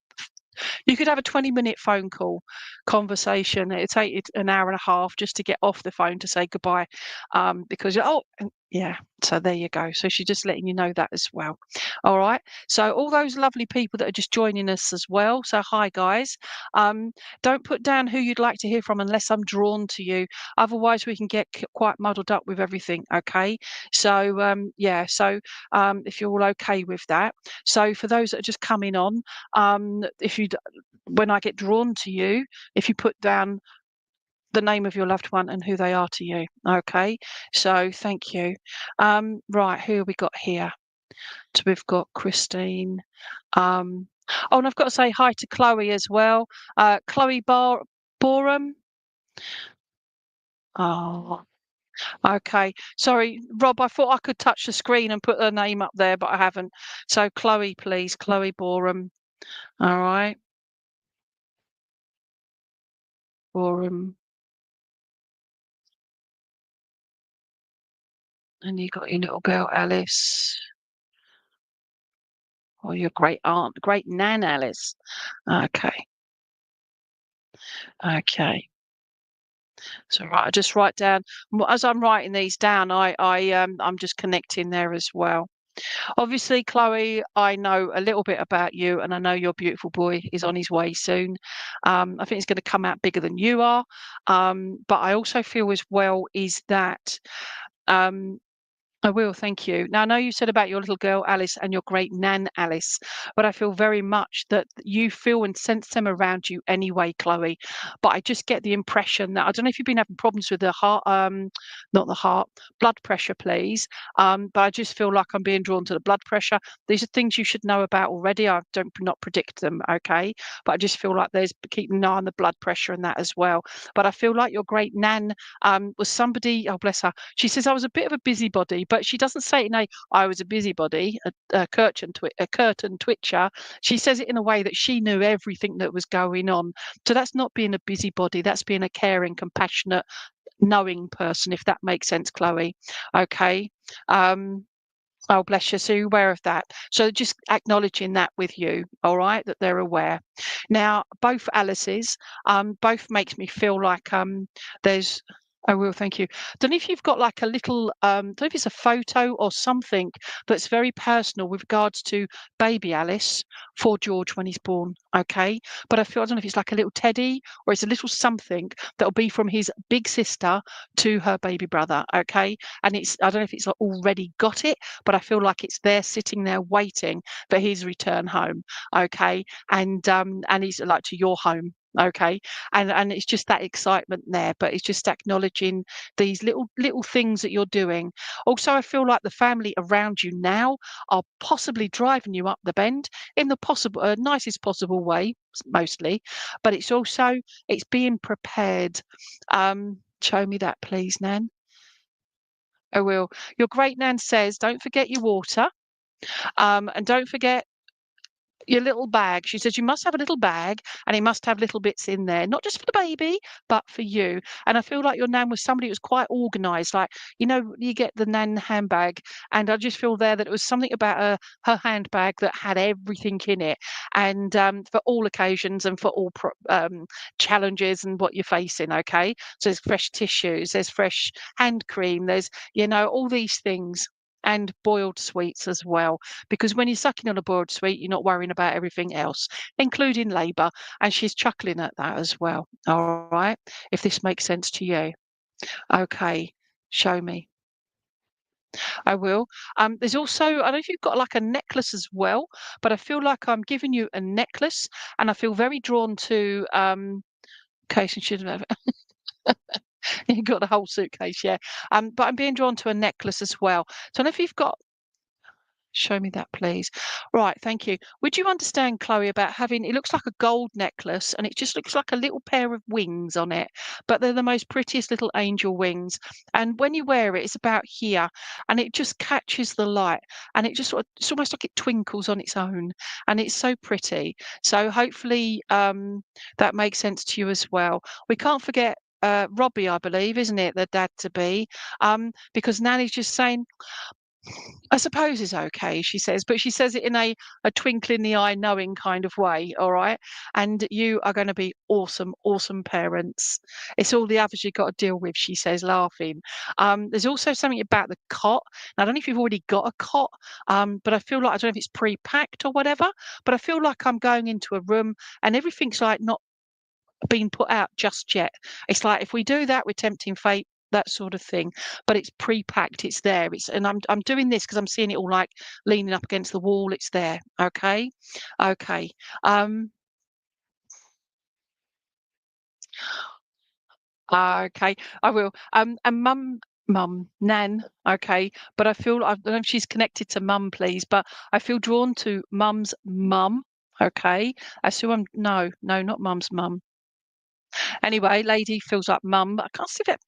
You could have a 20-minute phone call conversation. It'd take it an hour and a half just to get off the phone to say goodbye, because yeah. So there you go. So she's just letting you know that as well. All right. So all those lovely people that are just joining us as well. So hi guys. Don't put down who you'd like to hear from unless I'm drawn to you. Otherwise, we can get quite muddled up with everything. Okay. So yeah. So if you're all okay with that. So for those that are just coming on, if you when I get drawn to you, if you put down the name of your loved one and who they are to you. Okay, so thank you. Right, who have we got here? So we've got Christine. Oh, and I've got to say hi to Chloe as well. Chloe Borum. Oh, okay. Sorry, Rob, I thought I could touch the screen and put her name up there, but I haven't. So Chloe, please, Chloe Borum. All right. Borum. And you got your little girl Alice, or your great aunt, great nan Alice. Okay, okay. So right, I just write down as I'm writing these down. I'm just connecting there as well. Obviously, Chloe, I know a little bit about you, and I know your beautiful boy is on his way soon. I think he's going to come out bigger than you are. But I also feel as well is that I will, thank you. Now, I know you said about your little girl Alice and your great nan Alice, but I feel very much that you feel and sense them around you anyway, Chloe. But I just get the impression that I don't know if you've been having problems with the heart, not the heart, blood pressure, please. But I just feel like I'm being drawn to the blood pressure. These are things you should know about already. I don't not predict them, okay? But I just feel like there's keeping an eye on the blood pressure and that as well. But I feel like your great nan was somebody, oh bless her, she says I was a bit of a busybody, but she doesn't say it in I was a busybody, a curtain twitcher. She says it in a way that she knew everything that was going on. So that's not being a busybody, that's being a caring, compassionate, knowing person, if that makes sense, Chloe. Okay. Oh, bless you. So you're aware of that. So just acknowledging that with you, all right, that they're aware. Now, both Alice's, both makes me feel like there's I will, thank you. Don't know if you've got like a little, don't know if it's a photo or something that's very personal with regards to baby Alice for George when he's born, okay? But I don't know if it's like a little teddy or it's a little something that'll be from his big sister to her baby brother, okay? And I don't know if it's already got it, but I feel like it's there sitting there waiting for his return home, okay? And he's like to your home, okay, and it's just that excitement there, but it's just acknowledging these little things that you're doing. Also, I feel like the family around you now are possibly driving you up the bend in the possible nicest possible way, mostly, but it's also it's being prepared. Show me that, please, Nan. I will. Your great Nan says, don't forget your water, and don't forget your little bag. She says you must have a little bag and it must have little bits in there, not just for the baby, but for you. And I feel like your nan was somebody who was quite organized. Like, you know, you get the nan handbag, and I just feel there that it was something about her handbag that had everything in it, and for all occasions and for all challenges and what you're facing. Okay, so there's fresh tissues, there's fresh hand cream, there's, you know, all these things, and boiled sweets as well, because when you're sucking on a boiled sweet, you're not worrying about everything else, including labour. And she's chuckling at that as well. All right, if this makes sense to you. Okay, show me. I will. There's also, I don't know if you've got like a necklace as well, but I feel like I'm giving you a necklace, and I feel very drawn to case and should have. You got the whole suitcase, yeah. But I'm being drawn to a necklace as well. So I don't know if you've got. Show me that, please. Right, thank you. Would you understand, Chloe, about having, it looks like a gold necklace and it just looks like a little pair of wings on it, but they're the most prettiest little angel wings. And when you wear it, it's about here, and it just catches the light, and it just sort of, it's almost like it twinkles on its own, and it's so pretty. So hopefully that makes sense to you as well. We can't forget Robbie, I believe, isn't it, the dad to be? Because Nanny's just saying, I suppose is okay, she says, but she says it in a twinkle in the eye, knowing kind of way, all right? And you are going to be awesome, awesome parents. It's all the others you've got to deal with, she says, laughing. There's also something about the cot. Now, I don't know if you've already got a cot, but I feel like, I don't know if it's pre-packed or whatever, but I feel like I'm going into a room and everything's like not been put out just yet. It's like if we do that, we're tempting fate, that sort of thing. But it's pre-packed, it's there. And I'm doing this because I'm seeing it all like leaning up against the wall. It's there. Okay. Okay. Okay, I will. And mum, Nan, okay. But I feel, I don't know if she's connected to mum, please, but I feel drawn to mum's mum. Okay. That's who no, not mum's mum. Anyway, lady feels like mum. I can't see that.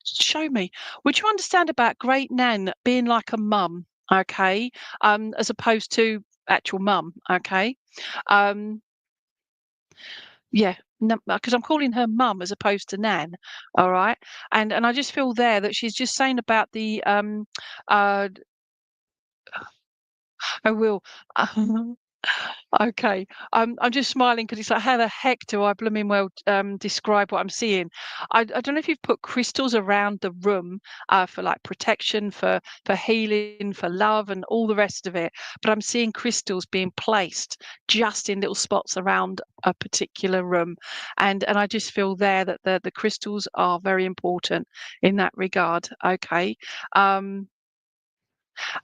Show me. Would you understand about great nan being like a mum? Okay. As opposed to actual mum. Okay. Um, yeah. Because I'm calling her mum as opposed to nan. All right. And I just feel there that she's just saying about the uh I will. Okay. I'm just smiling because it's like, how the heck do I blooming well describe what I'm seeing? I don't know if you've put crystals around the room for like protection, for healing, for love, and all the rest of it. But I'm seeing crystals being placed just in little spots around a particular room, and I just feel there that the crystals are very important in that regard. Okay.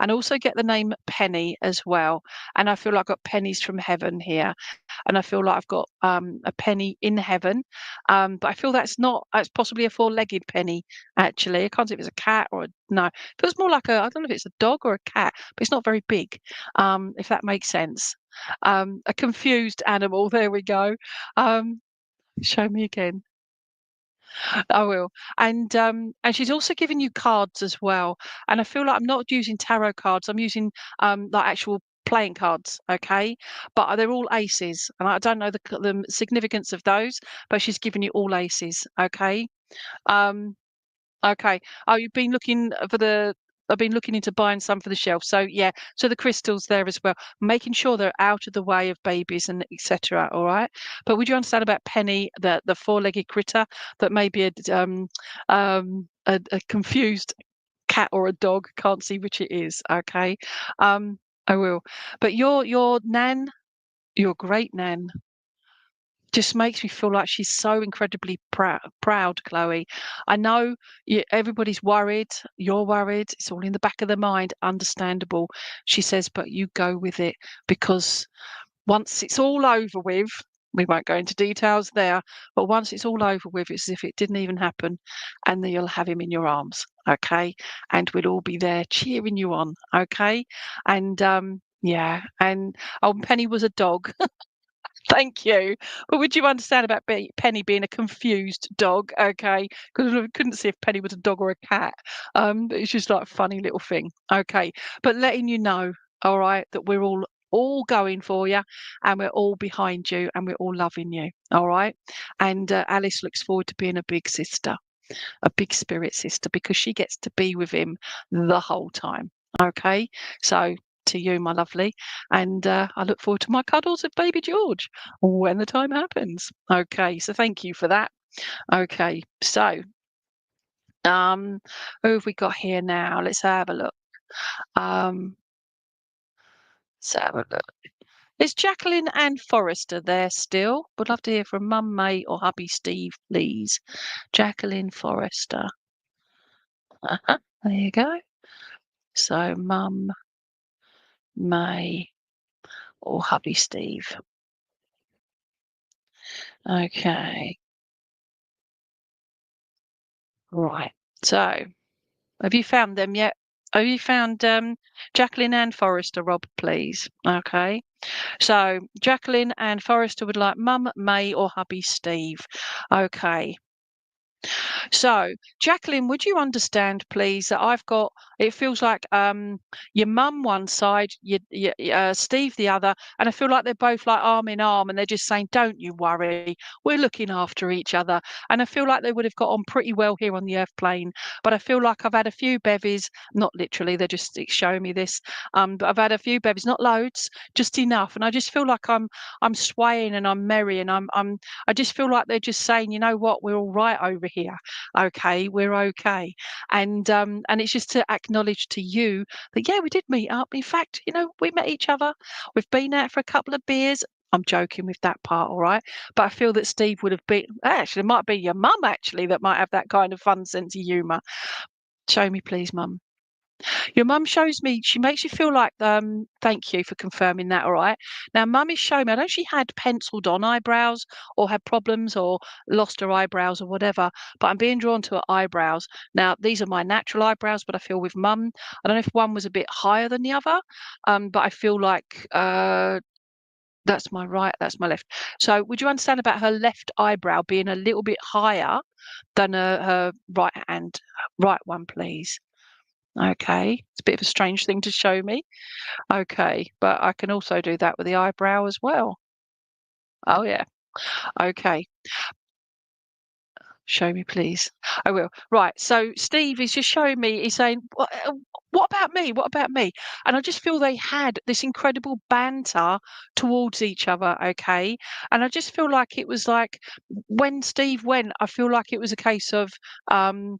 And also get the name Penny as well. And I feel like I've got pennies from heaven here, and I feel like I've got a penny in heaven. But I feel that's not. It's possibly a four-legged penny. Actually, I can't see if it's a cat or no. It feels more like I don't know if it's a dog or a cat, but it's not very big. If that makes sense. A confused animal. There we go. Show me again. I will. And she's also giving you cards as well. And I feel like I'm not using tarot cards. I'm using like actual playing cards, okay? But they're all aces, and I don't know the significance of those, but she's giving you all aces, okay? Um, Okay. Oh, you've been looking for the I've been looking into buying some for the shelf. So yeah, so the crystals there as well, making sure they're out of the way of babies and etc. All right. But would you understand about Penny, the four-legged critter that may be a confused cat or a dog? Can't see which it is. Okay. I will. But your nan, your great nan, just makes me feel like she's so incredibly proud, Chloe. I know everybody's worried. You're worried. It's all in the back of the mind. Understandable. She says, but you go with it because once it's all over with, we won't go into details there, but once it's all over with, it's as if it didn't even happen, and then you'll have him in your arms, okay? And we'll all be there cheering you on, okay? And yeah, and Penny was a dog. Thank you. But would you understand about Penny being a confused dog? Okay, because I couldn't see if Penny was a dog or a cat. It's just like a funny little thing. Okay, but letting you know, all right, that we're all going for you, and we're all behind you, and we're all loving you. All right, and Alice looks forward to being a big sister, a big spirit sister, because she gets to be with him the whole time. Okay, so to you, my lovely, and I look forward to my cuddles with baby George when the time happens. Okay, so thank you for that. Okay, so who have we got here now? Let's have a look. Um, let's have a look. Is Jacqueline and Forrester there still? Would love to hear from Mum May or hubby Steve, please. Jacqueline Forrester. There you go. So Mum May or hubby Steve. Okay. Right. So have you found them yet? Have you found Jacqueline and Forrester, Rob, please? Okay. So Jacqueline and Forrester would like Mum May or hubby Steve. Okay. So, Jacqueline, would you understand, please, that I've got, it feels like your mum one side, Steve the other, and I feel like they're both like arm in arm and they're just saying, don't you worry, we're looking after each other. And I feel like they would have got on pretty well here on the earth plane. But I feel like I've had a few bevies, not literally, they're just showing me this, but I've had a few bevies, not loads, just enough. And I just feel like I'm swaying and I'm merry and I just feel like they're just saying, you know what, we're all right over here. Okay, we're okay. And it's just to acknowledge to you that yeah, we did meet up. In fact, you know, we met each other. We've been out for a couple of beers. I'm joking with that part, all right. But I feel that Steve would have been actually it might be your mum actually that might have that kind of fun sense of humour. Show me, please, mum. Your mum shows me, she makes you feel like, thank you for confirming that, all right. Now, mum is showing me, I know she had penciled on eyebrows or had problems or lost her eyebrows or whatever, but I'm being drawn to her eyebrows. Now, these are my natural eyebrows, but I feel with mum, I don't know if one was a bit higher than the other, but I feel like that's my right, that's my left. So would you understand about her left eyebrow being a little bit higher than her right one, please? Okay, it's a bit of a strange thing to show me. Okay, but I can also do that with the eyebrow as well. Oh yeah. Okay, show me, please. I will. Right. So Steve is just showing me. He's saying, "What about me? What about me?" And I just feel they had this incredible banter towards each other. Okay, and I just feel like it was like when Steve went, I feel like it was a case of, oh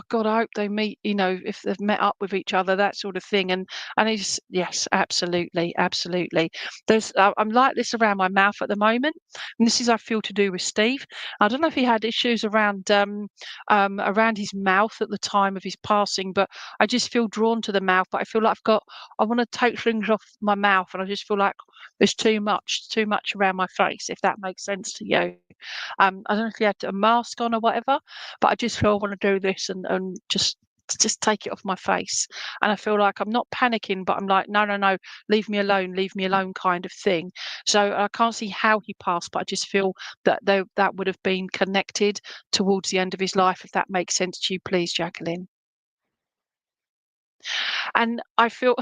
God, I hope they meet. You know, if they've met up with each other, that sort of thing. And it's yes, absolutely, absolutely. There's I'm like this around my mouth at the moment, and this is I feel to do with Steve. I don't know if he had issues around his mouth at the time of his passing, but I just feel drawn to the mouth. But I feel like I want to take things off my mouth, and I just feel like there's too much around my face. If that makes sense to you. I don't know if he had a mask on or whatever, but I just feel I want to do this and just take it off my face. And I feel like I'm not panicking, but I'm like, no, no, no, leave me alone, kind of thing. So I can't see how he passed, but I just feel that that would have been connected towards the end of his life, if that makes sense to you, please, Jacqueline. And I feel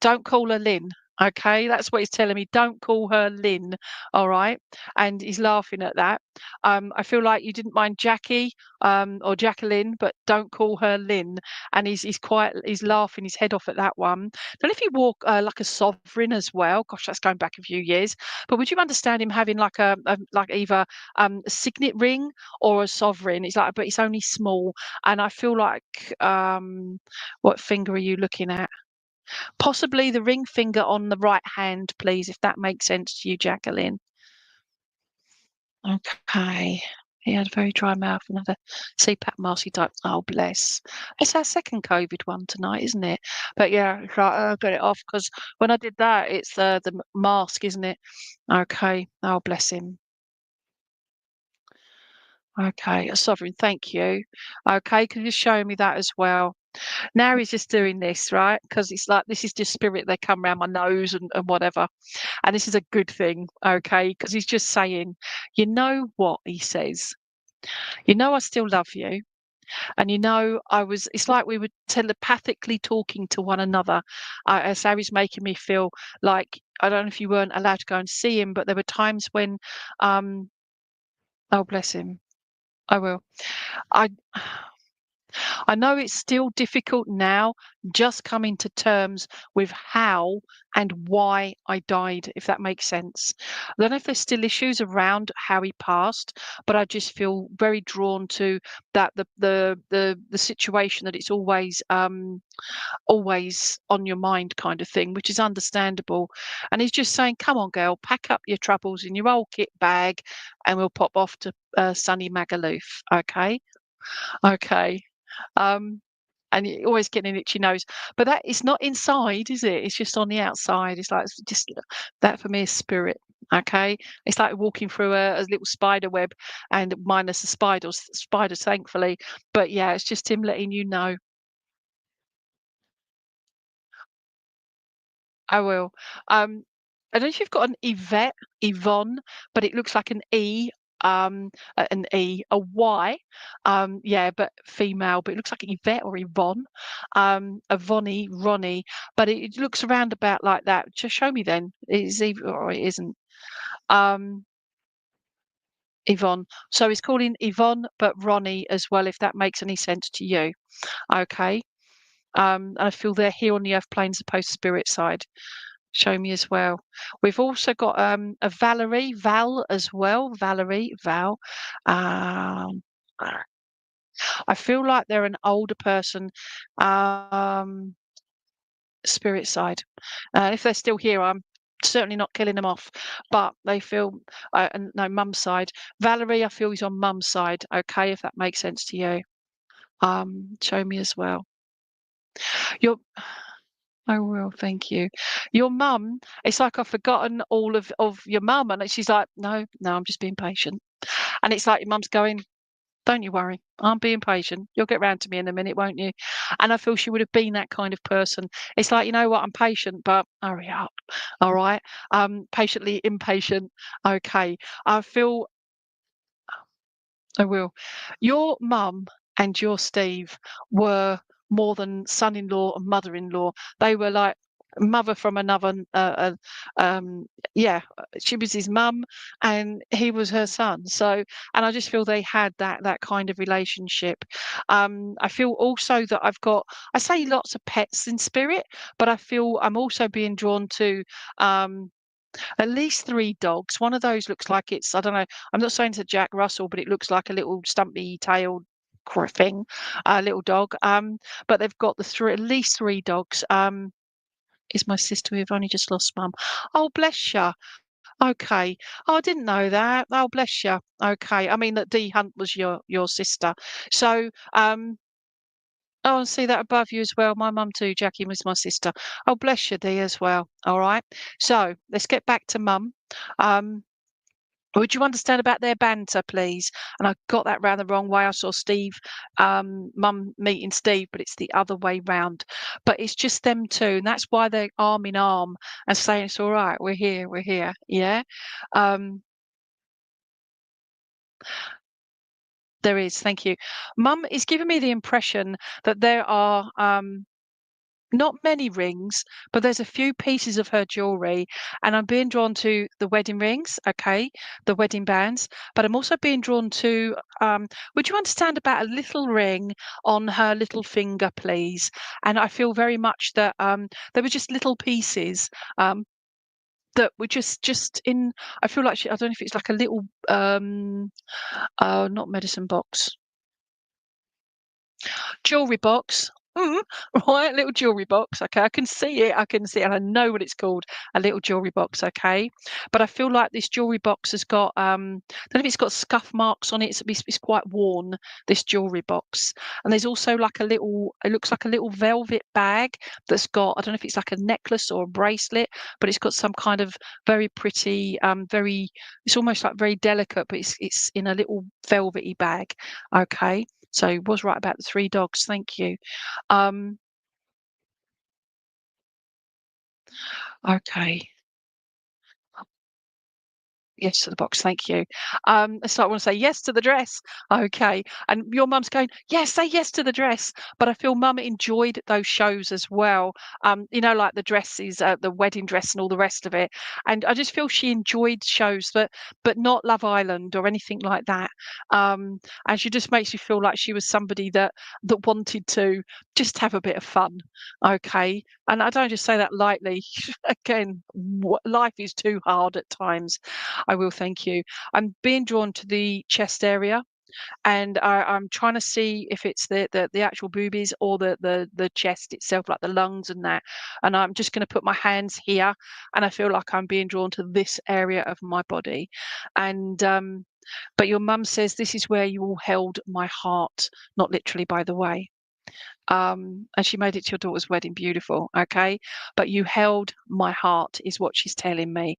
don't call her Lynn. Okay, that's what he's telling me. Don't call her Lynn. All right. And he's laughing at that. I feel like you didn't mind Jackie or Jacqueline, but don't call her Lynn. And he's laughing his head off at that one. Then if you walk like a sovereign as well, gosh, that's going back a few years. But would you understand him having like like either a signet ring or a sovereign? It's like, but it's only small. And I feel like what finger are you looking at? Possibly the ring finger on the right hand, please, if that makes sense to you, Jacqueline. Okay. He had a very dry mouth and had a CPAP mask. He died. Oh, bless. It's our second COVID one tonight, isn't it? But yeah, it's like, I got it off because when I did that, it's the mask, isn't it? Okay. Oh, bless him. Okay, a sovereign, thank you. Okay, can you show me that as well? Now he's just doing this, right? Because it's like this is just spirit. They come around my nose and whatever. And this is a good thing, okay? Because he's just saying, you know what he says. You know, I still love you. And you know, it's like we were telepathically talking to one another. As how he's making me feel like, I don't know if you weren't allowed to go and see him, but there were times when, oh, bless him. I will. I I know it's still difficult now just coming to terms with how and why I died, if that makes sense. I don't know if there's still issues around how he passed, but I just feel very drawn to that the situation that it's always on your mind kind of thing, which is understandable. And he's just saying, come on, girl, pack up your troubles in your old kit bag and we'll pop off to sunny Magaluf. Okay. Okay. Um, and you're always getting an itchy nose. But that is not inside, is it? It's just on the outside. It's like it's just that for me is spirit. Okay. It's like walking through a little spider web and minus the spiders, thankfully. But yeah, it's just him letting you know. I will. I don't know if you've got an Yvonne, but it looks like an E an E, a Y, yeah, but female, but it looks like Yvette or Yvonne, a Vonnie, Ronnie, but it looks around about like that. Just show me then. It's either or it isn't. Yvonne. So he's calling Yvonne, but Ronnie as well, if that makes any sense to you. Okay. And I feel they're here on the earth plane as opposed to spirit side. Show me as well. We've also got a Valerie, Val as well. Valerie, Val. Um, I feel like they're an older person. Spirit side. If they're still here, I'm certainly not killing them off, but they feel no, mum's side. Valerie, I feel he's on mum's side. Okay, if that makes sense to you. Show me as well. Your I will, thank you. Your mum, it's like I've forgotten all of your mum, and she's like, no, I'm just being patient. And it's like your mum's going, don't you worry, I'm being patient. You'll get round to me in a minute, won't you? And I feel she would have been that kind of person. It's like, you know what, I'm patient, but hurry up. All right. Patiently impatient. Okay. I feel I will. Your mum and your Steve were more than son-in-law and mother-in-law. They were like mother from another. Yeah, she was his mum, and he was her son. So, and I just feel they had that kind of relationship. I feel also that I've got. I say lots of pets in spirit, but I feel I'm also being drawn to. At least 3 dogs. One of those looks like it's, I don't know, I'm not saying it's a Jack Russell, but it looks like a little stumpy-tailed thing, little dog. But they've got at least 3 dogs. Is my sister who've only just lost mum. Oh, bless you. Okay. Oh, I didn't know that. Oh, bless you. Okay. I mean that Dee Hunt was your sister. So, oh, and see that above you as well. My mum too, Jackie was my sister. Oh, bless you, Dee, as well. All right. So let's get back to mum. Would you understand about their banter, please? And I got that round the wrong way. I saw Steve, mum meeting Steve, but it's the other way round. But it's just them two, and that's why they're arm in arm and saying it's all right. We're here. Yeah. There is. Thank you. Mum is giving me the impression that there are not many rings, but there's a few pieces of her jewelry, and I'm being drawn to the wedding rings, okay, the wedding bands, but I'm also being drawn to, would you understand about a little ring on her little finger, please? And I feel very much that there were just little pieces that were just in, I feel like I don't know if it's like a little, not medicine box, jewelry box. Right, little jewelry box. Okay, I can see it. And I know what it's called. A little jewelry box. Okay, but I feel like this jewelry box has got I don't know if it's got scuff marks on it. It's quite worn. This jewelry box, and there's also like a little. It looks like a little velvet bag that's got. I don't know if it's like a necklace or a bracelet, but it's got some kind of very pretty. Very. It's almost like very delicate, but it's in a little velvety bag. Okay. So I was right about the 3 dogs. Thank you. Okay. Yes to the box, thank you. So I want to say yes to the dress. Okay. And your mum's going, yes, say yes to the dress. But I feel mum enjoyed those shows as well. You know, like the dresses, the wedding dress and all the rest of it. And I just feel she enjoyed shows, but not Love Island or anything like that. And she just makes you feel like she was somebody that wanted to just have a bit of fun. Okay. And I don't just say that lightly. Again, life is too hard at times. I will, thank you. I'm being drawn to the chest area, and I'm trying to see if it's the actual boobies or the chest itself, like the lungs and that. And I'm just going to put my hands here, and I feel like I'm being drawn to this area of my body. And but your mum says this is where you all held my heart, not literally, by the way. And she made it to your daughter's wedding beautiful, okay? But you held my heart, is what she's telling me.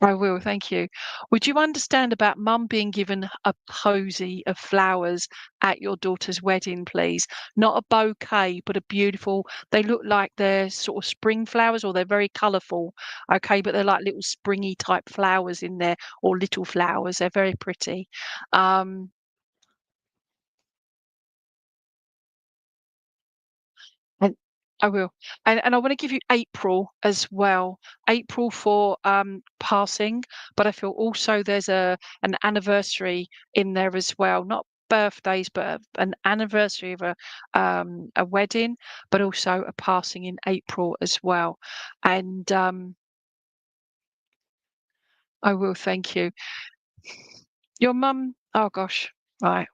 I will, thank you. Would you understand about mum being given a posy of flowers at your daughter's wedding, please? Not a bouquet, but a beautiful, they look like they're sort of spring flowers or they're very colourful, okay, but they're like little springy type flowers in there or little flowers. They're very pretty. Um, And I will. And I want to give you April as well. April for passing, but I feel also there's an anniversary in there as well. Not birthdays, but an anniversary of a wedding, but also a passing in April as well. And I will thank you. Your mum, oh gosh, right,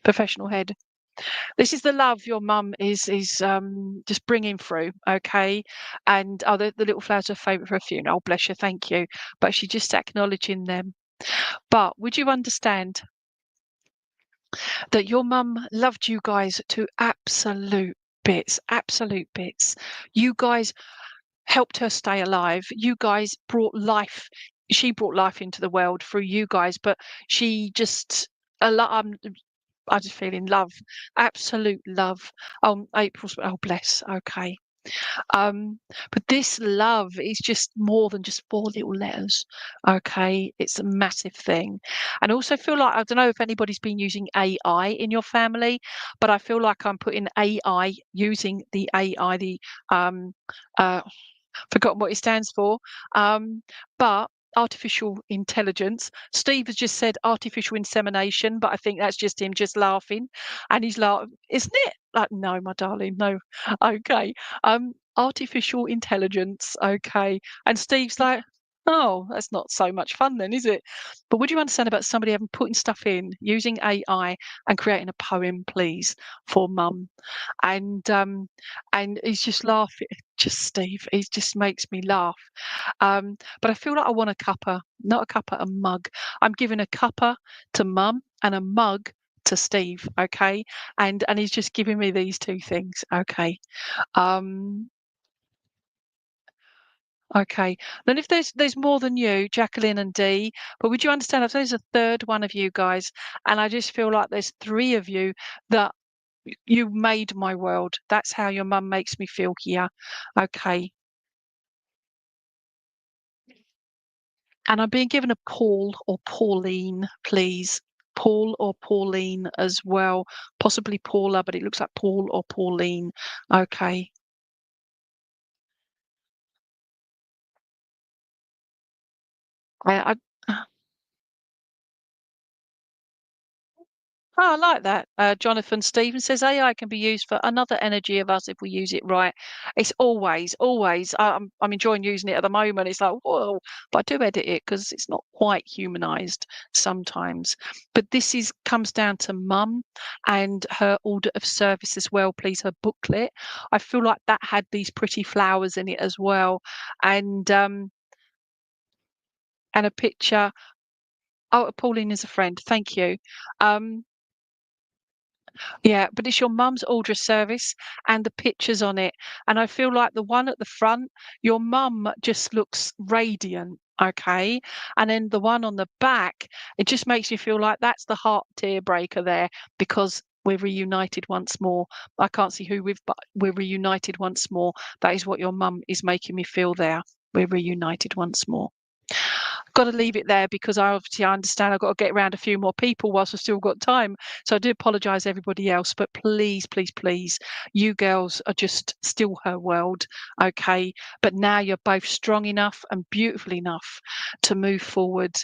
professional head. This is the love your mum is just bringing through, okay? And oh, the little flowers are favourite for a funeral. Oh, bless you, thank you. But she's just acknowledging them. But would you understand that your mum loved you guys to absolute bits, absolute bits? You guys helped her stay alive. You guys brought life. She brought life into the world through you guys, but she just a lot. I just feel in love, absolute love. April's, oh bless, okay. But this love is just more than just 4 little letters, okay? It's a massive thing. And also feel like, I don't know if anybody's been using AI in your family, but I feel like I'm putting AI, using the AI, the uh, forgotten what it stands for. But artificial intelligence. Steve has just said artificial insemination, but I think that's just him just laughing. And he's like, isn't it? Like, no, my darling, no. Okay. Artificial intelligence. Okay. And Steve's like, oh, that's not so much fun then, is it? But would you understand about somebody having putting stuff in, using AI and creating a poem, please, for mum? And he's just laughing. Just Steve, he just makes me laugh. But I feel like I want a cuppa, not a cuppa, a mug. I'm giving a cuppa to mum and a mug to Steve, okay? And he's just giving me these two things, okay? Um, okay. Then if there's more than you, Jacqueline and Dee, but would you understand if there's a third one of you guys, and I just feel like there's 3 of you that you made my world. That's how your mum makes me feel here. Okay. And I'm being given a Paul or Pauline, please. Paul or Pauline as well. Possibly Paula, but it looks like Paul or Pauline. Okay. I Oh, I like that. Jonathan Stevens says AI can be used for another energy of us if we use it right. It's always, always. I'm enjoying using it at the moment. It's like, whoa, but I do edit it because it's not quite humanized sometimes. But this is comes down to mum and her order of service as well, please, her booklet. I feel like that had these pretty flowers in it as well. And a picture. Oh, Pauline is a friend. Thank you. Um, Yeah, but it's your mum's order of service and the pictures on it. And I feel like the one at the front, your mum just looks radiant, okay? And then the one on the back, it just makes you feel like that's the heart tear breaker there because we're reunited once more. I can't see who with, but we're reunited once more. That is what your mum is making me feel there. We're reunited once more. Got to leave it there because I obviously understand I've got to get around a few more people whilst I've still got time. So I do apologise everybody else, but please, please, please, you girls are just still her world, okay? But now you're both strong enough and beautiful enough to move forward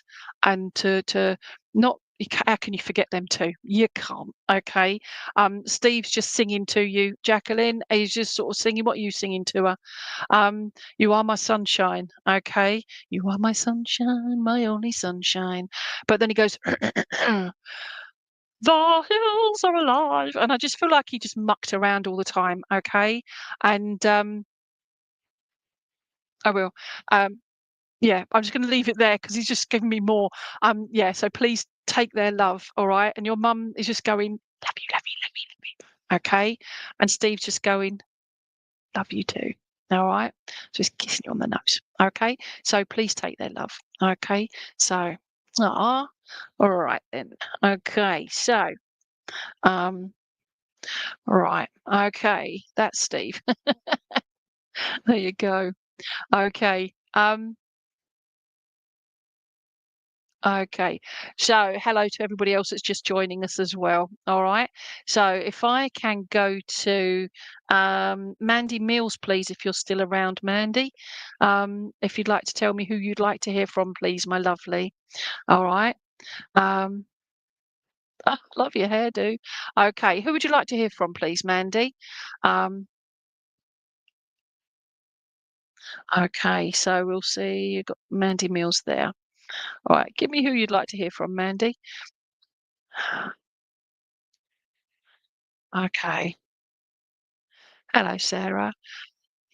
and to not. How can you forget them too? You can't, okay? Steve's just singing to you, Jacqueline. He's just sort of singing. What are you singing to her? You are my sunshine, okay? You are my sunshine, my only sunshine. But then he goes, the hills are alive. And I just feel like he just mucked around all the time, okay? And I will. Um, yeah, I'm just going to leave it there because he's just giving me more. Yeah, so please take their love, all right? And your mum is just going, love you, love you, love you, love you. Okay? And Steve's just going, love you too. All right. So it's kissing you on the nose. Okay. So please take their love. Okay. So, all right then. Okay. So, right. Okay. That's Steve. There you go. Okay. Okay. So hello to everybody else that's just joining us as well. All right. So if I can go to Mandy Mills, please, if you're still around, Mandy. If you'd like to tell me who you'd like to hear from, please, my lovely. All right. Love your hairdo. Okay. Who would you like to hear from, please, Mandy? Okay. So we'll see. You've got Mandy Mills there. All right. Give me who you'd like to hear from, Mandy. Okay. Hello, Sarah.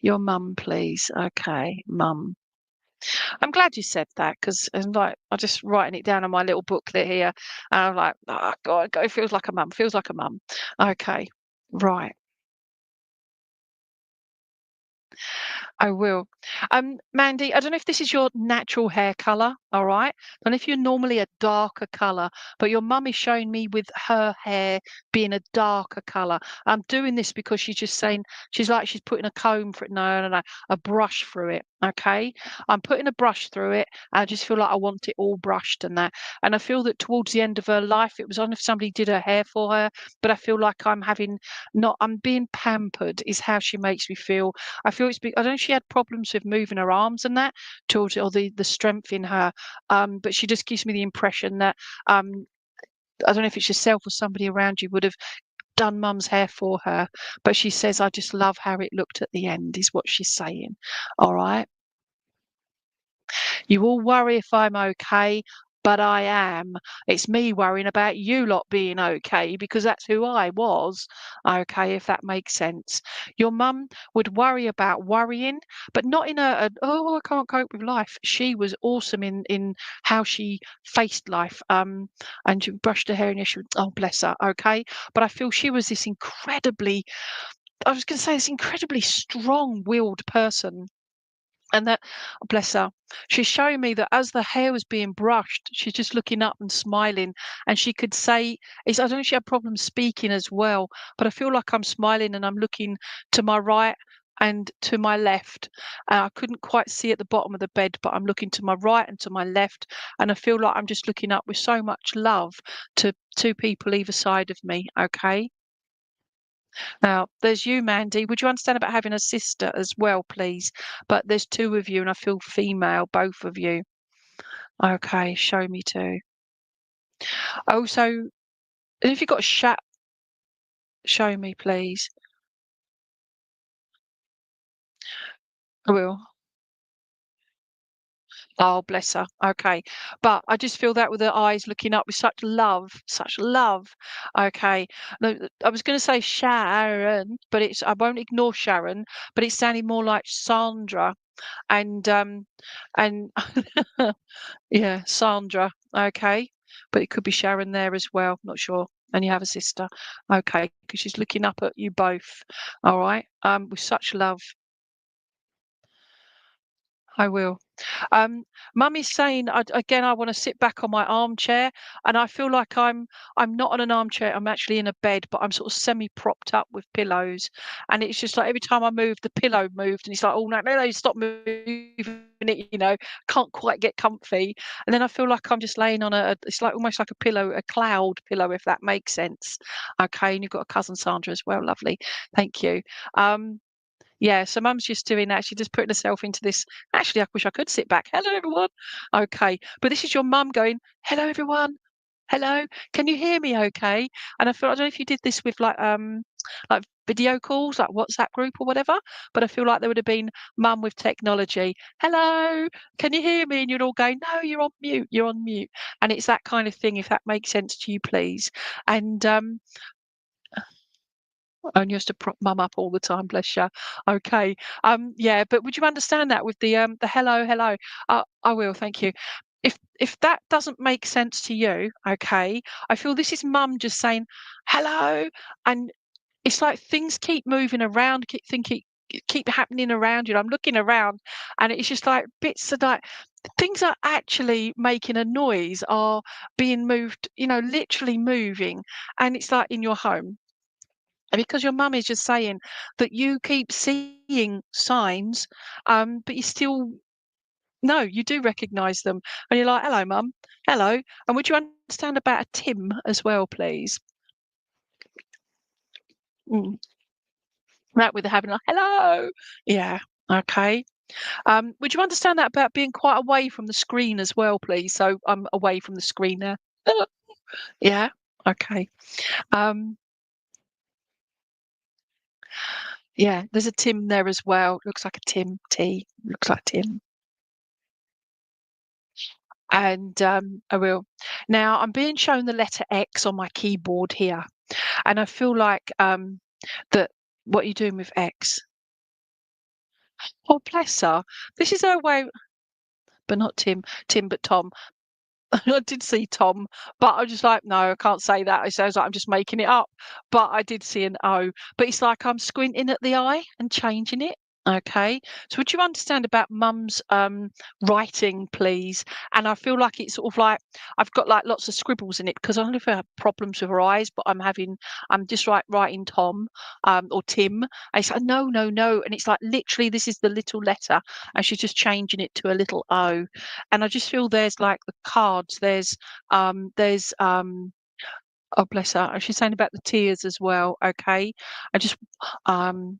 Your mum, please. Okay, mum. I'm glad you said that because like I'm just writing it down on my little booklet here, and I'm like, oh God, it feels like a mum. Feels like a mum. Okay, right. I will. Mandy, I don't know if this is your natural hair colour, all right? And if you're normally a darker colour, but your mum is showing me with her hair being a darker colour. I'm doing this because she's just saying she's putting a comb for it. No, a brush through it. Okay. I'm putting a brush through it. I just feel like I want it all brushed and that. And I feel that towards the end of her life, it was on if somebody did her hair for her, but I feel like I'm being pampered is how she makes me feel. I feel I don't know if she had problems with moving her arms and that towards or the strength in her. But she just gives me the impression that I don't know if it's yourself or somebody around you would have done mum's hair for her. But she says, I just love how it looked at the end, is what she's saying. All right. You all worry if I'm okay, but I am. It's me worrying about you lot being okay because that's who I was. Okay, if that makes sense. Your mum would worry about worrying, but not in oh, I can't cope with life. She was awesome in how she faced life. And she brushed her hair and she would, oh bless her. Okay, but I feel she was this incredibly, I was going to say, this incredibly strong-willed person. And that, bless her, she's showing me that as the hair was being brushed, she's just looking up and smiling. And she could say, I don't know if she had problems speaking as well, but I feel like I'm smiling and I'm looking to my right and to my left. And I couldn't quite see at the bottom of the bed, but I'm looking to my right and to my left. And I feel like I'm just looking up with so much love to two people either side of me. Okay. Now, there's you, Mandy. Would you understand about having a sister as well, please? But there's two of you, and I feel female, both of you. Okay, show me too. Also, if you've got a chat, show me, please. I will. Oh, bless her. Okay. But I just feel that with her eyes looking up with such love, such love. Okay. I was going to say Sharon, but I won't ignore Sharon, but it's sounding more like Sandra. And yeah, Sandra. Okay. But it could be Sharon there as well. Not sure. And you have a sister. Okay. Because she's looking up at you both. All right. With such love. I will. Mummy's saying again, I want to sit back on my armchair, and I feel like I'm not on an armchair. I'm actually in a bed, but I'm sort of semi-propped up with pillows, and it's just like every time I move, the pillow moved, and it's like, oh no, stop moving it, can't quite get comfy, and then I feel like I'm just laying on it's like almost like a pillow, a cloud pillow, if that makes sense. Okay, and you've got a cousin Sandra as well, lovely, thank you. Yeah, so mum's just doing that. She's just putting herself into this. Actually, I wish I could sit back. Hello, everyone. Okay. But this is your mum going, hello, everyone. Hello. Can you hear me okay? And I don't know if you did this with like video calls, like WhatsApp group or whatever, but I feel like there would have been mum with technology. Hello, can you hear me? And you'd all go, no, you're on mute. You're on mute. And it's that kind of thing, if that makes sense to you, please. And only has to prop mum up all the time, bless you. Okay. Yeah, but would you understand that with the hello? I will, thank you. If that doesn't make sense to you, okay, I feel this is mum just saying hello, and it's like things keep moving around, keep happening around you. I'm looking around, and it's just like bits of like things that are actually making a noise are being moved, literally moving, and it's like in your home. And because your mum is just saying that you keep seeing signs, but you still no, you do recognise them, and you're like, "Hello, mum. Hello." And would you understand about a Tim as well, please? Mm. That with having like, "Hello." Yeah. Okay. Would you understand that about being quite away from the screen as well, please? So I'm away from the screen now. Yeah. Okay. Um, yeah. There's a Tim there as well. Looks like a Tim T. Looks like Tim. And I will. Now I'm being shown the letter X on my keyboard here, and I feel like that. What are you doing with X? Oh, bless her. This is her way, but not Tim. Tim, but Tom. I did see Tom, but I was just like, no, I can't say that. It sounds like I'm just making it up. But I did see an O. But it's like I'm squinting at the I and changing it. Okay. So would you understand about mum's writing, please? And I feel like it's sort of like I've got like lots of scribbles in it because I don't know if I have problems with her eyes, but I'm just writing Tom or Tim. And it's like, no, no, no. And it's like literally this is the little letter and she's just changing it to a little O. And I just feel there's like the cards, oh bless her. And she's saying about the tears as well. Okay. I just um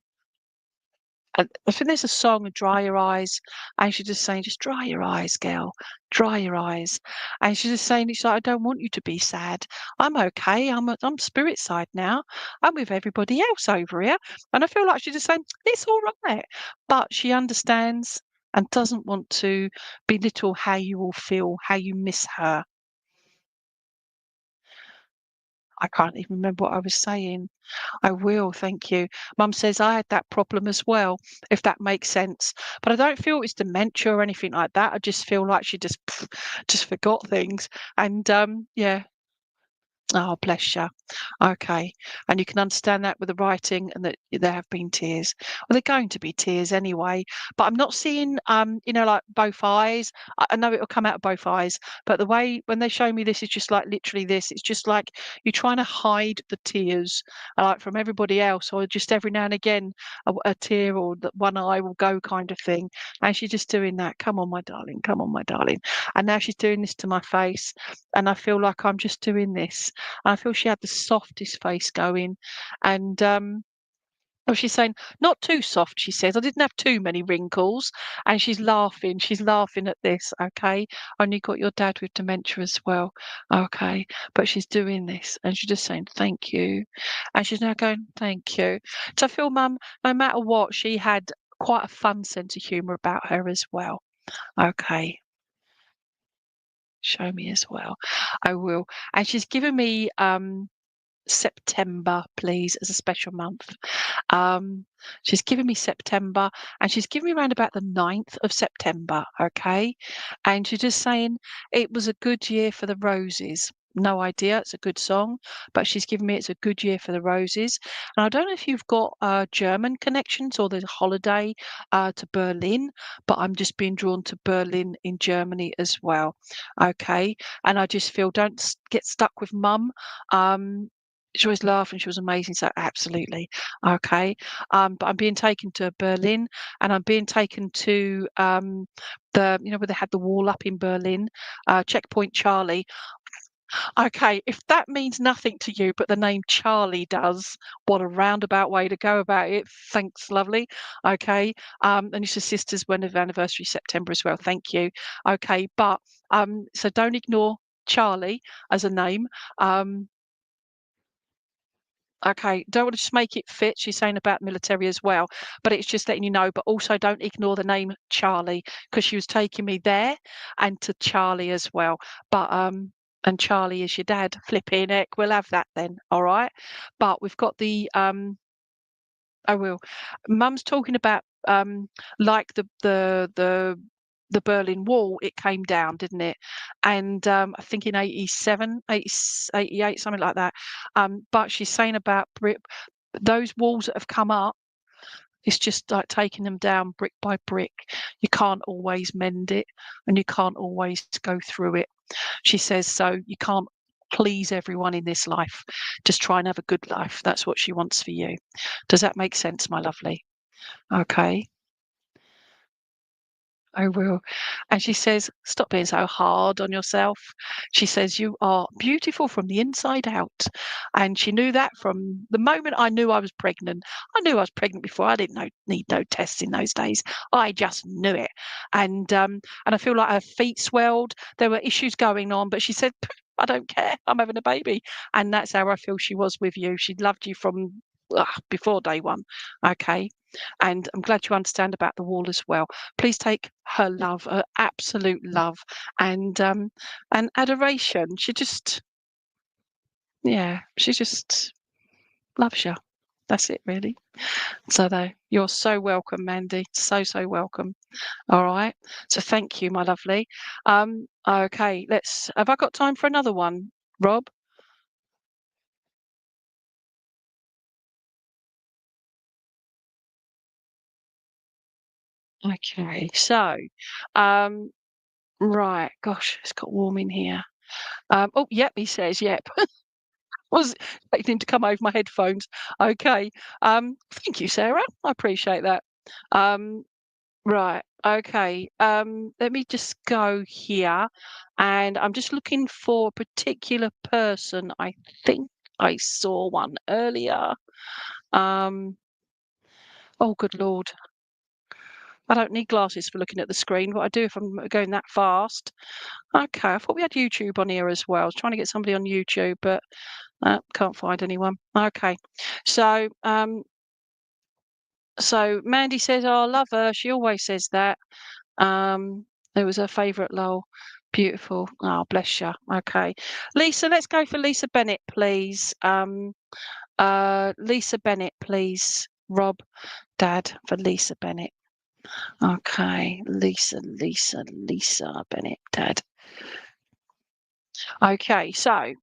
I think there's a song, Dry Your Eyes, and she's just saying, just dry your eyes, girl, dry your eyes. And she's just saying, it's like, I don't want you to be sad. I'm okay. I'm spirit side now. I'm with everybody else over here. And I feel like she's just saying, it's all right. But she understands and doesn't want to belittle how you all feel, how you miss her. I can't even remember what I was saying. I will, thank you. Mum says I had that problem as well, if that makes sense. But I don't feel it's dementia or anything like that. I just feel like she just forgot things. And yeah. Oh, bless you. Okay. And you can understand that with the writing and that there have been tears. Well, they're going to be tears anyway. But I'm not seeing like both eyes. I know it'll come out of both eyes, but the way when they show me this is just like literally this. It's just like you're trying to hide the tears like from everybody else, or just every now and again a tear or that one eye will go kind of thing. And she's just doing that. Come on, my darling, come on, my darling. And now she's doing this to my face. And I feel like I'm just doing this. And I feel she had the softest face going. And oh, she's saying, not too soft, she says. I didn't have too many wrinkles. And she's laughing. She's laughing at this. Okay. Only got your dad with dementia as well. Okay. But she's doing this. And she's just saying, thank you. And she's now going, thank you. So I feel, Mum, no matter what, she had quite a fun sense of humour about her as well. Okay. Show me as well. I will. And she's given me September, please, as a special month. She's given me September and she's given me around about the 9th of September, okay? And she's just saying it was a good year for the roses. No idea, it's a good song, but she's given me it's a good year for the roses. And I don't know if you've got German connections or there's a holiday to Berlin, but I'm just being drawn to Berlin in Germany as well. Okay. And I just feel don't get stuck with mum. She always laughed and she was amazing. So absolutely. Okay. But I'm being taken to Berlin and I'm being taken to where they had the wall up in Berlin, Checkpoint Charlie. Okay, if that means nothing to you, but the name Charlie does, what a roundabout way to go about it. Thanks, lovely. Okay. And it's your sister's anniversary September as well. Thank you. Okay, but so don't ignore Charlie as a name. Okay, don't want to just make it fit. She's saying about military as well, but it's just letting you know. But also, don't ignore the name Charlie because she was taking me there and to Charlie as well. But and Charlie is your dad. Flipping heck, we'll have that then. All right. But we've got the I will. Mum's talking about like the Berlin Wall, it came down, didn't it? And I think in 87, 88, something like that. But she's saying about those walls that have come up, It's just like taking them down brick by brick. You can't always mend it, and you can't always go through it. She says, so you can't please everyone in this life. Just try and have a good life. That's what she wants for you. Does that make sense, my lovely? Okay. I will. And she says, stop being so hard on yourself. She says, you are beautiful from the inside out. And she knew that from the moment I knew I was pregnant. I knew I was pregnant before. I didn't need no tests in those days. I just knew it. And I feel like her feet swelled. There were issues going on, but she said, I don't care. I'm having a baby. And that's how I feel she was with you. She loved you from before day one. Okay. And I'm glad you understand about the wall as well. Please take her love, her absolute love, and adoration. She just loves you. That's it, really. So you're so welcome, Mandy. So welcome. All right. So thank you, my lovely. Okay, have I got time for another one, Rob? Okay, so right, gosh, it's got warm in here. Oh, yep, he says, yep. Was expecting him to come over my headphones. Okay. Thank you, Sarah. I appreciate that. Right. Okay. Let me just go here, and I'm just looking for a particular person. I think I saw one earlier. Oh, good Lord. I don't need glasses for looking at the screen, but I do if I'm going that fast. Okay, I thought we had YouTube on here as well. I was trying to get somebody on YouTube, but can't find anyone. Okay, so so Mandy says, "Oh, I love her. She always says that." It was her favourite lol. Beautiful. Oh, bless you. Okay, Lisa, let's go for Lisa Bennett, please. Lisa Bennett, please. Rob, Dad, for Lisa Bennett. Okay, Lisa Bennett, Dad. Okay, so,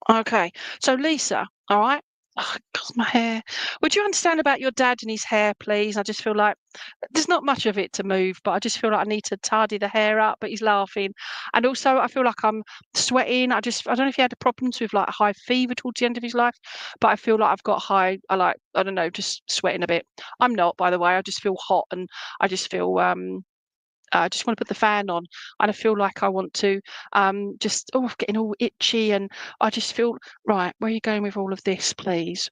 okay. So Lisa, all right. Oh, God, my hair. Would you understand about your dad and his hair, please? I just feel like there's not much of it to move, but I just feel like I need to tidy the hair up. But he's laughing, and also I feel like I'm sweating. I don't know if he had problems with like high fever towards the end of his life, but I feel like I've got high. I don't know, just sweating a bit. I'm not, by the way. I just feel hot, and I just feel I just want to put the fan on, and I feel like I want to getting all itchy, and I just feel right. Where are you going with all of this, please?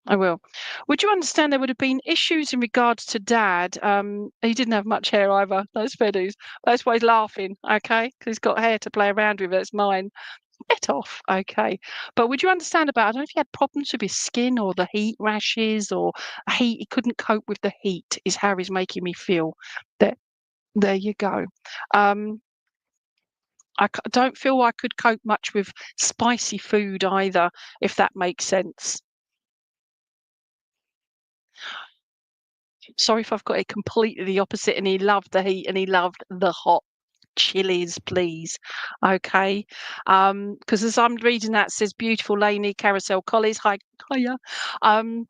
I will. Would you understand there would have been issues in regards to Dad? He didn't have much hair either. Those feathers. That's why he's laughing. Okay, because he's got hair to play around with. That's mine. Get off. Okay, but would you understand about? I don't know if he had problems with his skin or the heat rashes or heat. He couldn't cope with the heat. Is how he's making me feel. There you go. Don't feel I could cope much with spicy food either, if that makes sense. Sorry if I've got it completely the opposite, and he loved the heat and he loved the hot chilies, please. Okay. Because as I'm reading that, it says beautiful Lainey Carousel Collies. Hiya. I'm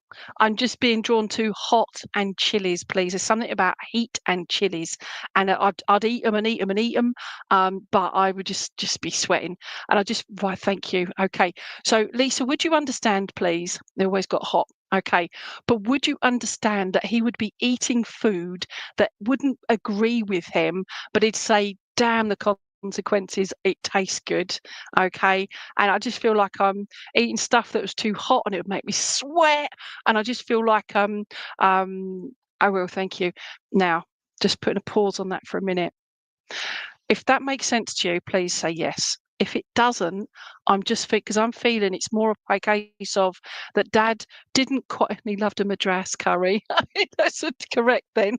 just being drawn to hot and chilies, please. There's something about heat and chilies, and I'd eat them and eat them and eat them, but I would just be sweating. And why? Thank you. Okay. So Lisa, would you understand, please? They always got hot. Okay, but would you understand that he would be eating food that wouldn't agree with him, but he'd say, damn the consequences, it tastes good. Okay. And I just feel like I'm eating stuff that was too hot and it would make me sweat. And I just feel like I will, thank you. Now, just putting a pause on that for a minute. If that makes sense to you, please say yes. If it doesn't, because I'm feeling it's more of a case of that Dad didn't quite, he loved a Madras curry. That's correct then.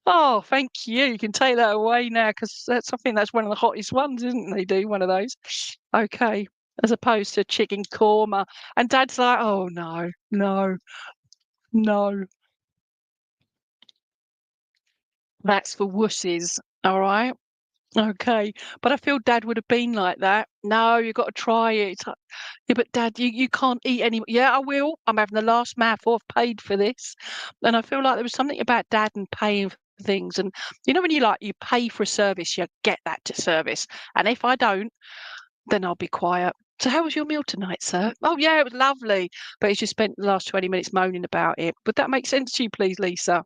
Oh, thank you. You can take that away now because I think that's one of the hottest ones, isn't they? Do one of those. Okay. As opposed to chicken korma. And Dad's like, oh, no, no, no. That's for wusses. All right. Okay, but I feel Dad would have been like that. No, you've got to try it. It's like, yeah, but Dad, you can't eat any. Yeah, I will. I'm having the last mouthful. I've paid for this, and I feel like there was something about Dad and paying for things. And you know when you pay for a service, you get that to service. And if I don't, then I'll be quiet. So how was your meal tonight, sir? Oh yeah, it was lovely. But he's just spent the last 20 minutes moaning about it. Would that make sense to you, please, Lisa?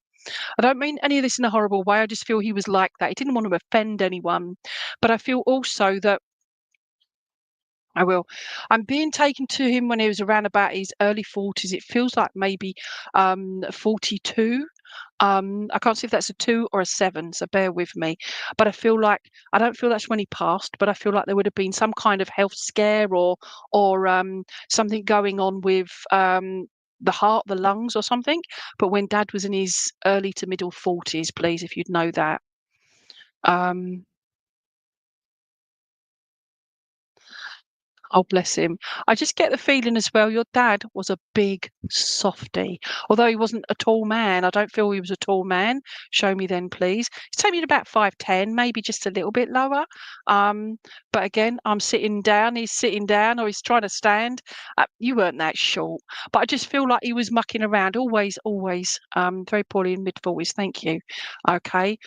I don't mean any of this in a horrible way. I just feel he was like that. He didn't want to offend anyone. But I feel also that I'm being taken to him when he was around about his early 40s. It feels like maybe 42. I can't see if that's a 2 or a 7, so bear with me. But I don't feel that's when he passed, but I feel like there would have been some kind of health scare or something going on with the heart, the lungs, or something. But when Dad was in his early to middle 40s, please, if you'd know that. Um, Oh, bless him. I just get the feeling as well, your dad was a big softie. Although he wasn't a tall man, I don't feel he was a tall man. Show me then, please. He's taking me at about 5'10", maybe just a little bit lower. But again, I'm sitting down, he's sitting down, or he's trying to stand. You weren't that short. But I just feel like he was mucking around, always, very poorly in mid-40s. Thank you. Okay.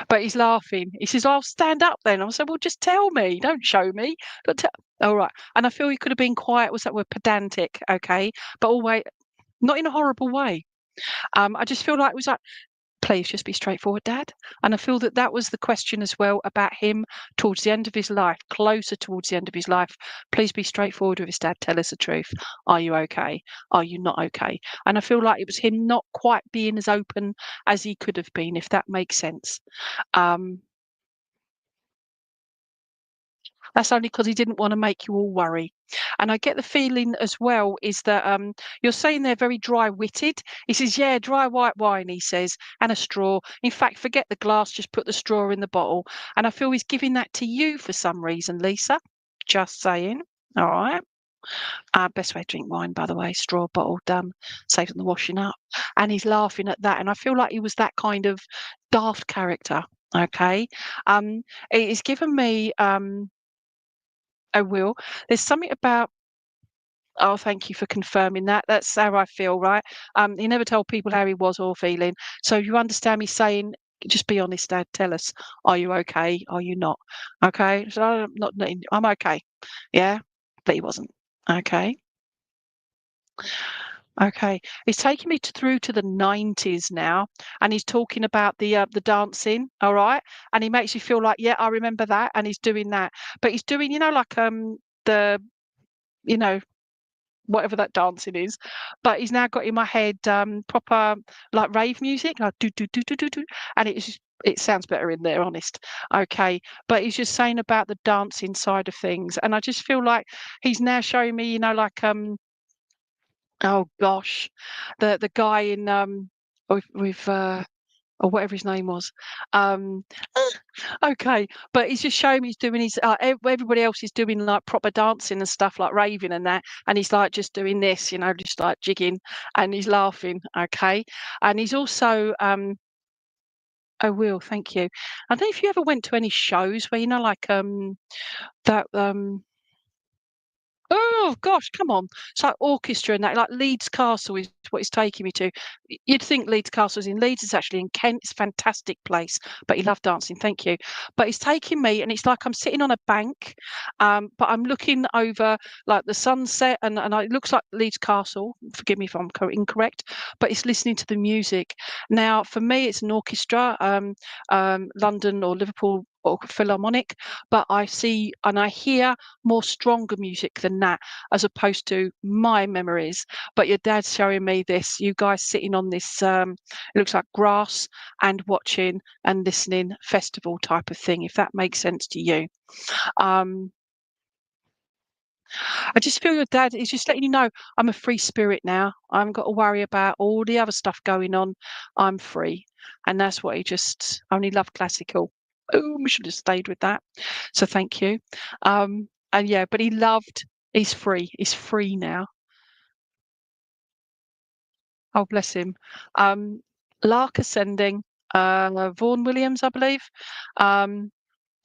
But he's laughing. He says, "I'll stand up then." I said, "Well, just tell me. Don't show me." But all right. And I feel he could have been quiet. Was that word pedantic? Okay, but always not in a horrible way. I just feel like it was like, please just be straightforward, Dad. And I feel that that was the question as well about him towards the end of his life, closer towards the end of his life. Please be straightforward with his dad. Tell us the truth. Are you okay? Are you not okay? And I feel like it was him not quite being as open as he could have been, if that makes sense. Um, That's only because he didn't want to make you all worry. And I get the feeling as well is that you're saying they're very dry-witted. He says, yeah, dry white wine, he says, and a straw. In fact, forget the glass, just put the straw in the bottle. And I feel he's giving that to you for some reason, Lisa. Just saying. All right. Best way to drink wine, by the way, straw bottle, done. Saves on the washing up. And he's laughing at that. And I feel like he was that kind of daft character. Okay. It's given me I will. There's something about oh, thank you for confirming that. That's how I feel, right? He never told people how he was or feeling. So you understand me saying, just be honest, Dad. Tell us, are you okay? Are you not? Okay. So I'm okay. Yeah. But he wasn't. Okay. Okay. He's taking me through to the 90s now, and he's talking about the dancing. All right. And he makes you feel like, yeah, I remember that, and he's doing that. But he's doing, like the you know whatever that dancing is, but he's now got in my head proper like rave music, like do do do do do do, and it sounds better in there, honest. Okay, but he's just saying about the dancing side of things, and I just feel like he's now showing me, like oh gosh, the guy in with or whatever his name was. Um, okay, but he's just showing me he's doing his. Everybody else is doing like proper dancing and stuff, like raving and that, and he's like just doing this, just like jigging, and he's laughing. Okay, and he's also. I will, thank you. I don't know if you ever went to any shows where like that oh gosh, come on. It's like orchestra and that, like Leeds Castle is what it's taking me to. You'd think Leeds Castle is in Leeds, it's actually in Kent. It's a fantastic place. But he loved dancing, thank you. But he's taking me and it's like I'm sitting on a bank, but I'm looking over like the sunset and it looks like Leeds Castle. Forgive me if I'm incorrect, but it's listening to the music. Now, for me, it's an orchestra, London or Liverpool or Philharmonic, but I see and I hear more stronger music than that, as opposed to my memories. But your dad's showing me this, you guys sitting on this, it looks like grass and watching and listening festival type of thing, if that makes sense to you. I just feel your dad is just letting you know I'm a free spirit now. I haven't got to worry about all the other stuff going on. I'm free. And that's what he just only loved classical. Oh, we should have stayed with that. So thank you. And yeah, but he's free. He's free now. Oh, bless him. Lark ascending. Vaughan Williams, I believe. And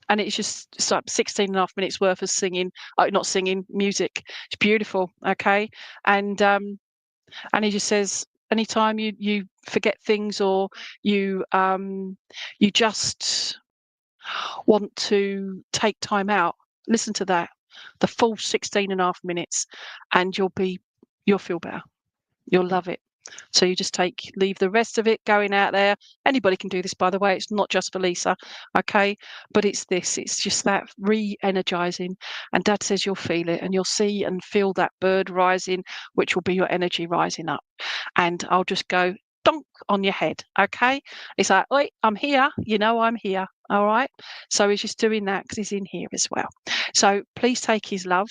it's like 16 and a half minutes worth of singing, not singing, music. It's beautiful, okay? And he just says, anytime you forget things or you just want to take time out, listen to that, the full 16 and a half minutes, and you'll feel better. You'll love it. So you just leave the rest of it going out there. Anybody can do this, by the way. It's not just for Lisa, okay? But it's just that re-energizing. And Dad says you'll feel it, and you'll see and feel that bird rising, which will be your energy rising up. And I'll just go donk on your head, okay? It's like, oi, I'm here. You know I'm here, all right? So he's just doing that because he's in here as well. So please take his love.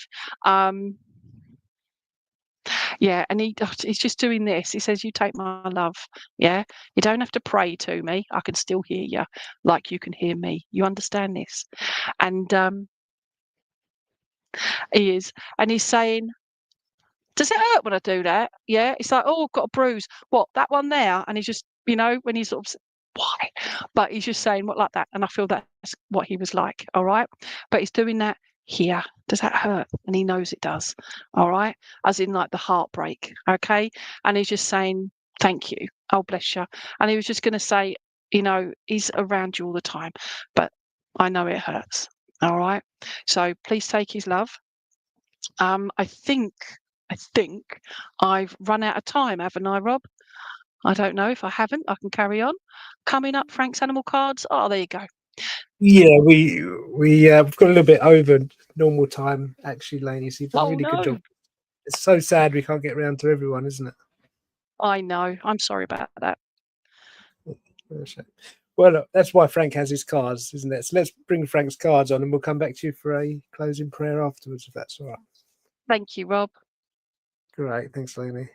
Yeah, and he's just doing this. He says, "You take my love." Yeah, you don't have to pray to me. I can still hear you, like you can hear me. You understand this? And he is, and he's saying, "Does it hurt when I do that?" Yeah, it's like, "Oh, I've got a bruise." What, that one there? And he's just, when he's sort of, why? But he's just saying, "What, like that?" And I feel that's what he was like. All right, but he's doing that here. Does that hurt? And he knows it does. All right, as in like the heartbreak. Okay, and he's just saying, "Thank you. Oh, bless you." And he was just going to say, he's around you all the time, but I know it hurts. All right, so please take his love. I think I've run out of time, haven't I, Rob? I don't know. If I haven't, I can carry on. Coming up, Frank's animal cards. Oh, there you go. Yeah, we've got a little bit over normal time actually, Lainey. So you've done a really good job. It's so sad we can't get around to everyone, isn't it? I know. I'm sorry about that. Well, look, that's why Frank has his cards, isn't it? So let's bring Frank's cards on, and we'll come back to you for a closing prayer afterwards, if that's all right. Thank you, Rob. Great, thanks, Lainey.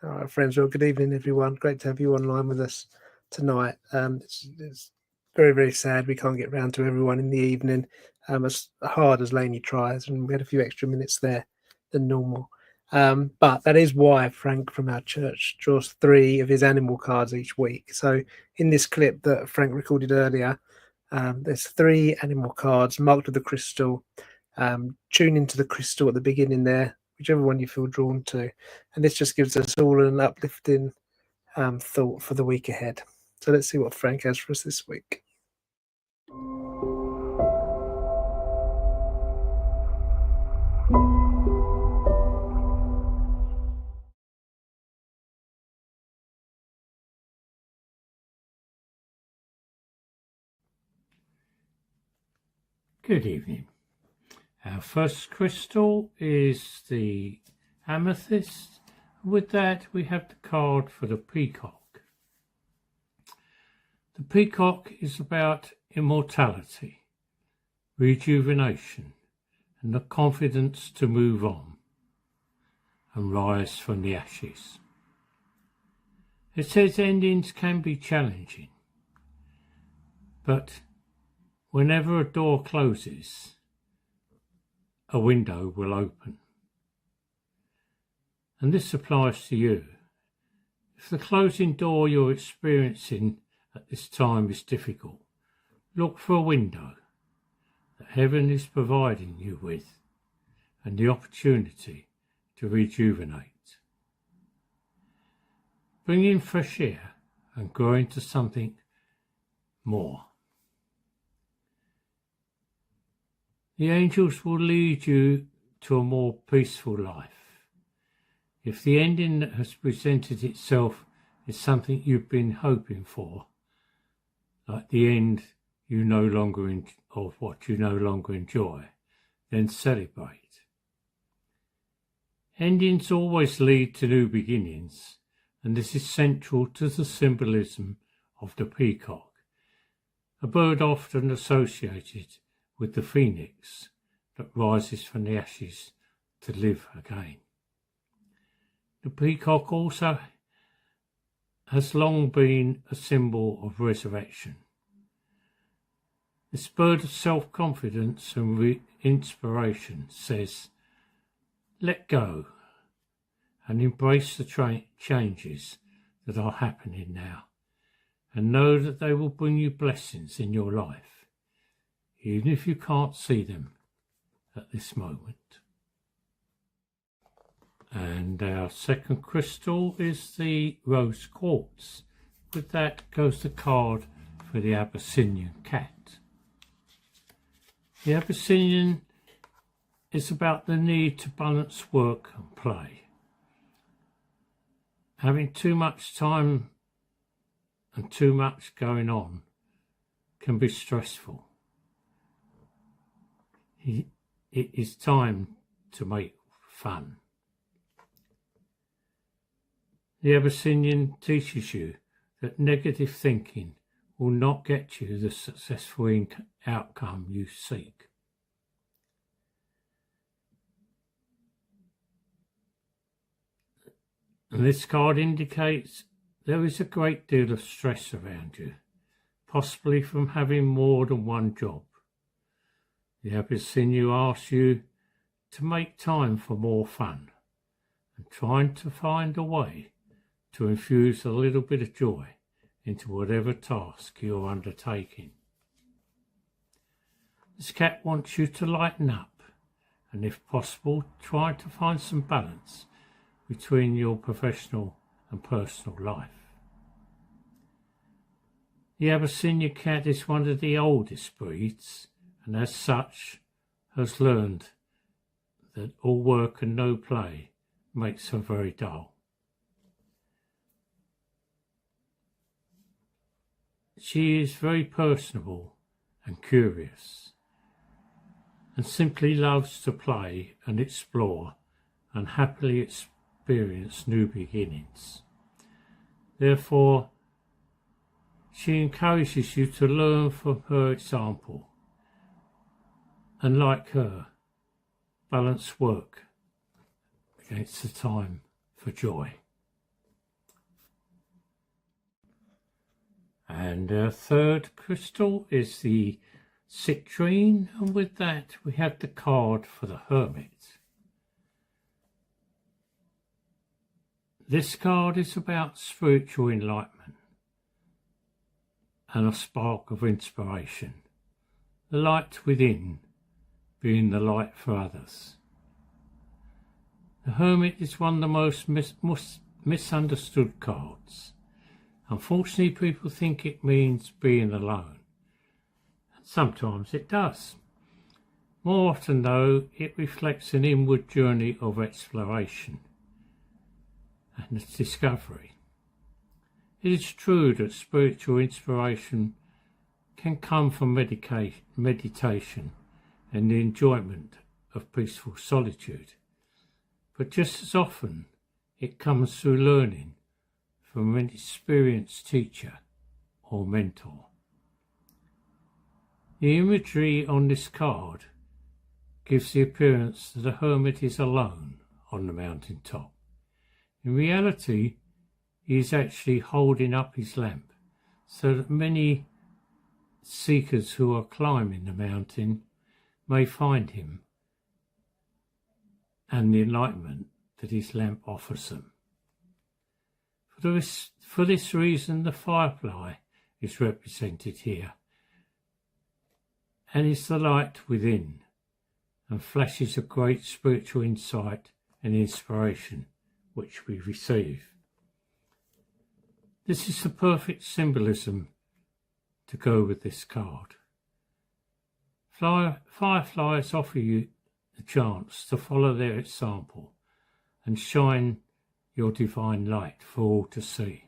All right, friends. Well, good evening, everyone. Great to have you online with us tonight. It's very, very sad we can't get round to everyone in the evening, as hard as Lainey tries, and we had a few extra minutes there than normal. But that is why Frank from our church draws 3 of his animal cards each week. So in this clip that Frank recorded earlier, there's 3 animal cards marked with the crystal. Tune into the crystal at the beginning there, whichever one you feel drawn to. And this just gives us all an uplifting thought for the week ahead. So let's see what Frank has for us this week. Good evening. Our first crystal is the amethyst. With that, we have the card for the peacock. The peacock is about immortality, rejuvenation, and the confidence to move on and rise from the ashes. It says endings can be challenging, but whenever a door closes, a window will open. And this applies to you. If the closing door you're experiencing at this time is difficult, look for a window that heaven is providing you with and the opportunity to rejuvenate. Bring in fresh air and grow into something more. The angels will lead you to a more peaceful life. If the ending that has presented itself is something you've been hoping for, like the end of what you no longer enjoy, then celebrate. Endings always lead to new beginnings, and this is central to the symbolism of the peacock, a bird often associated with the phoenix that rises from the ashes to live again. The peacock also has long been a symbol of resurrection. This bird of self-confidence and inspiration says, let go and embrace the changes that are happening now, and know that they will bring you blessings in your life, even if you can't see them at this moment. And our second crystal is the rose quartz. With that goes the card for the Abyssinian cat. The Abyssinian is about the need to balance work and play. Having too much time and too much going on can be stressful. It is time to make fun. The Abyssinian teaches you that negative thinking will not get you the successful outcome you seek. And this card indicates there is a great deal of stress around you, possibly from having more than one job. The Abyssinian asks you to make time for more fun and trying to find a way to infuse a little bit of joy into whatever task you're undertaking. This cat wants you to lighten up and, if possible, try to find some balance between your professional and personal life. The Abyssinian cat is one of the oldest breeds, and as such has learned that all work and no play makes her very dull. She is very personable and curious, and simply loves to play and explore and happily experience new beginnings. Therefore, she encourages you to learn from her example and, like her, balance work against the time for joy. And our third crystal is the citrine, and with that we have the card for the Hermit. This card is about spiritual enlightenment and a spark of inspiration, the light within being the light for others. The Hermit is one of the most misunderstood cards. Unfortunately, people think it means being alone, and sometimes it does. More often, though, it reflects an inward journey of exploration and discovery. It is true that spiritual inspiration can come from meditation and the enjoyment of peaceful solitude, but just as often it comes through learning from an experienced teacher or mentor. The imagery on this card gives the appearance that a hermit is alone on the mountain top. In reality, he is actually holding up his lamp so that many seekers who are climbing the mountain may find him and the enlightenment that his lamp offers them. For this reason, the firefly is represented here and is the light within and flashes a great spiritual insight and inspiration which we receive. This is the perfect symbolism to go with this card. Fireflies offer you the chance to follow their example and shine your divine light for all to see.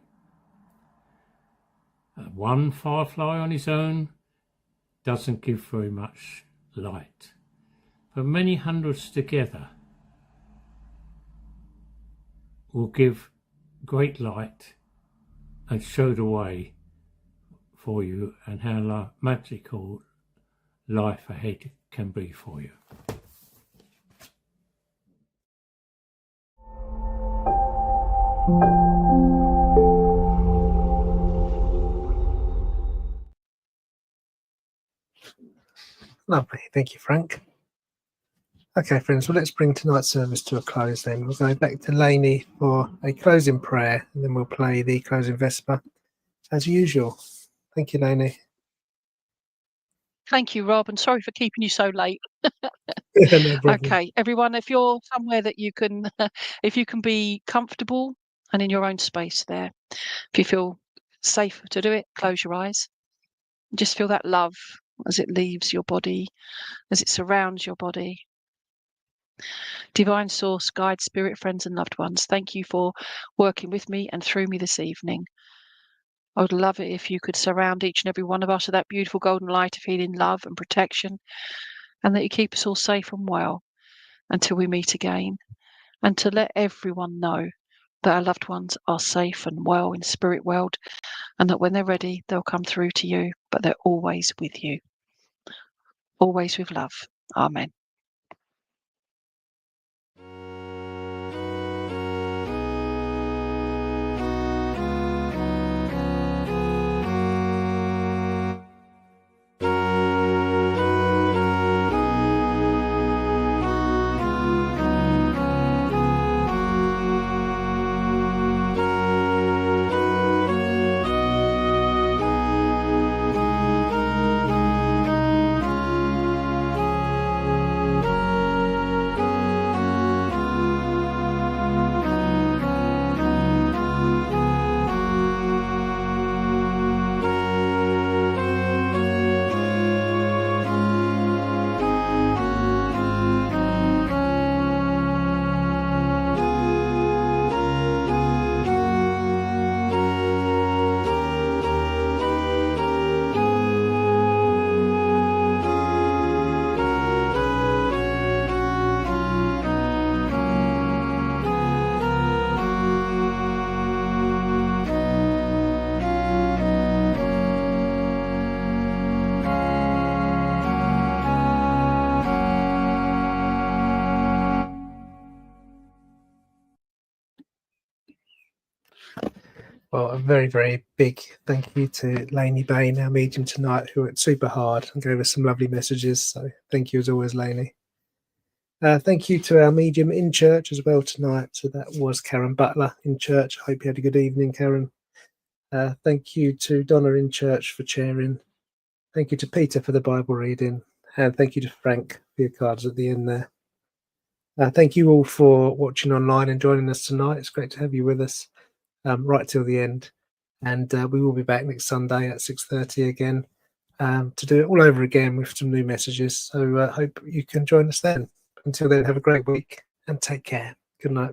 One firefly on his own doesn't give very much light, but many hundreds together will give great light and show the way for you and how magical life ahead can be for you. Lovely, thank you, Frank. Okay, friends, well, let's bring tonight's service to a close then. We'll go back to Lainey for a closing prayer, and then we'll play the closing Vesper, as usual. Thank you, Lainey. Thank you, Rob, and sorry for keeping you so late. No problem. Okay, everyone, if you're somewhere that you can, if you can be comfortable and in your own space there, if you feel safe to do it, close your eyes. Just feel that love as it leaves your body, as it surrounds your body. Divine Source, guide, spirit, friends, and loved ones, thank you for working with me and through me this evening. I would love it if you could surround each and every one of us with that beautiful golden light of healing, love, and protection, and that you keep us all safe and well until we meet again, and to let everyone know that our loved ones are safe and well in the spirit world, and that when they're ready, they'll come through to you, but they're always with you. Always with love. Amen. Well, a very, very big thank you to Lainey Baine, our medium tonight, who worked super hard and gave us some lovely messages. So thank you as always, Lainey. Thank you to our medium in church as well tonight. So that was Karen Butler in church. I hope you had a good evening, Karen. Thank you to Donna in church for chairing. Thank you to Peter for the Bible reading. And thank you to Frank for your cards at the end there. Thank you all for watching online and joining us tonight. It's great to have you with us right till the end. And we will be back next Sunday at 6:30 again to do it all over again with some new messages. So hope you can join us then. Until then, have a great week and take care. Good night.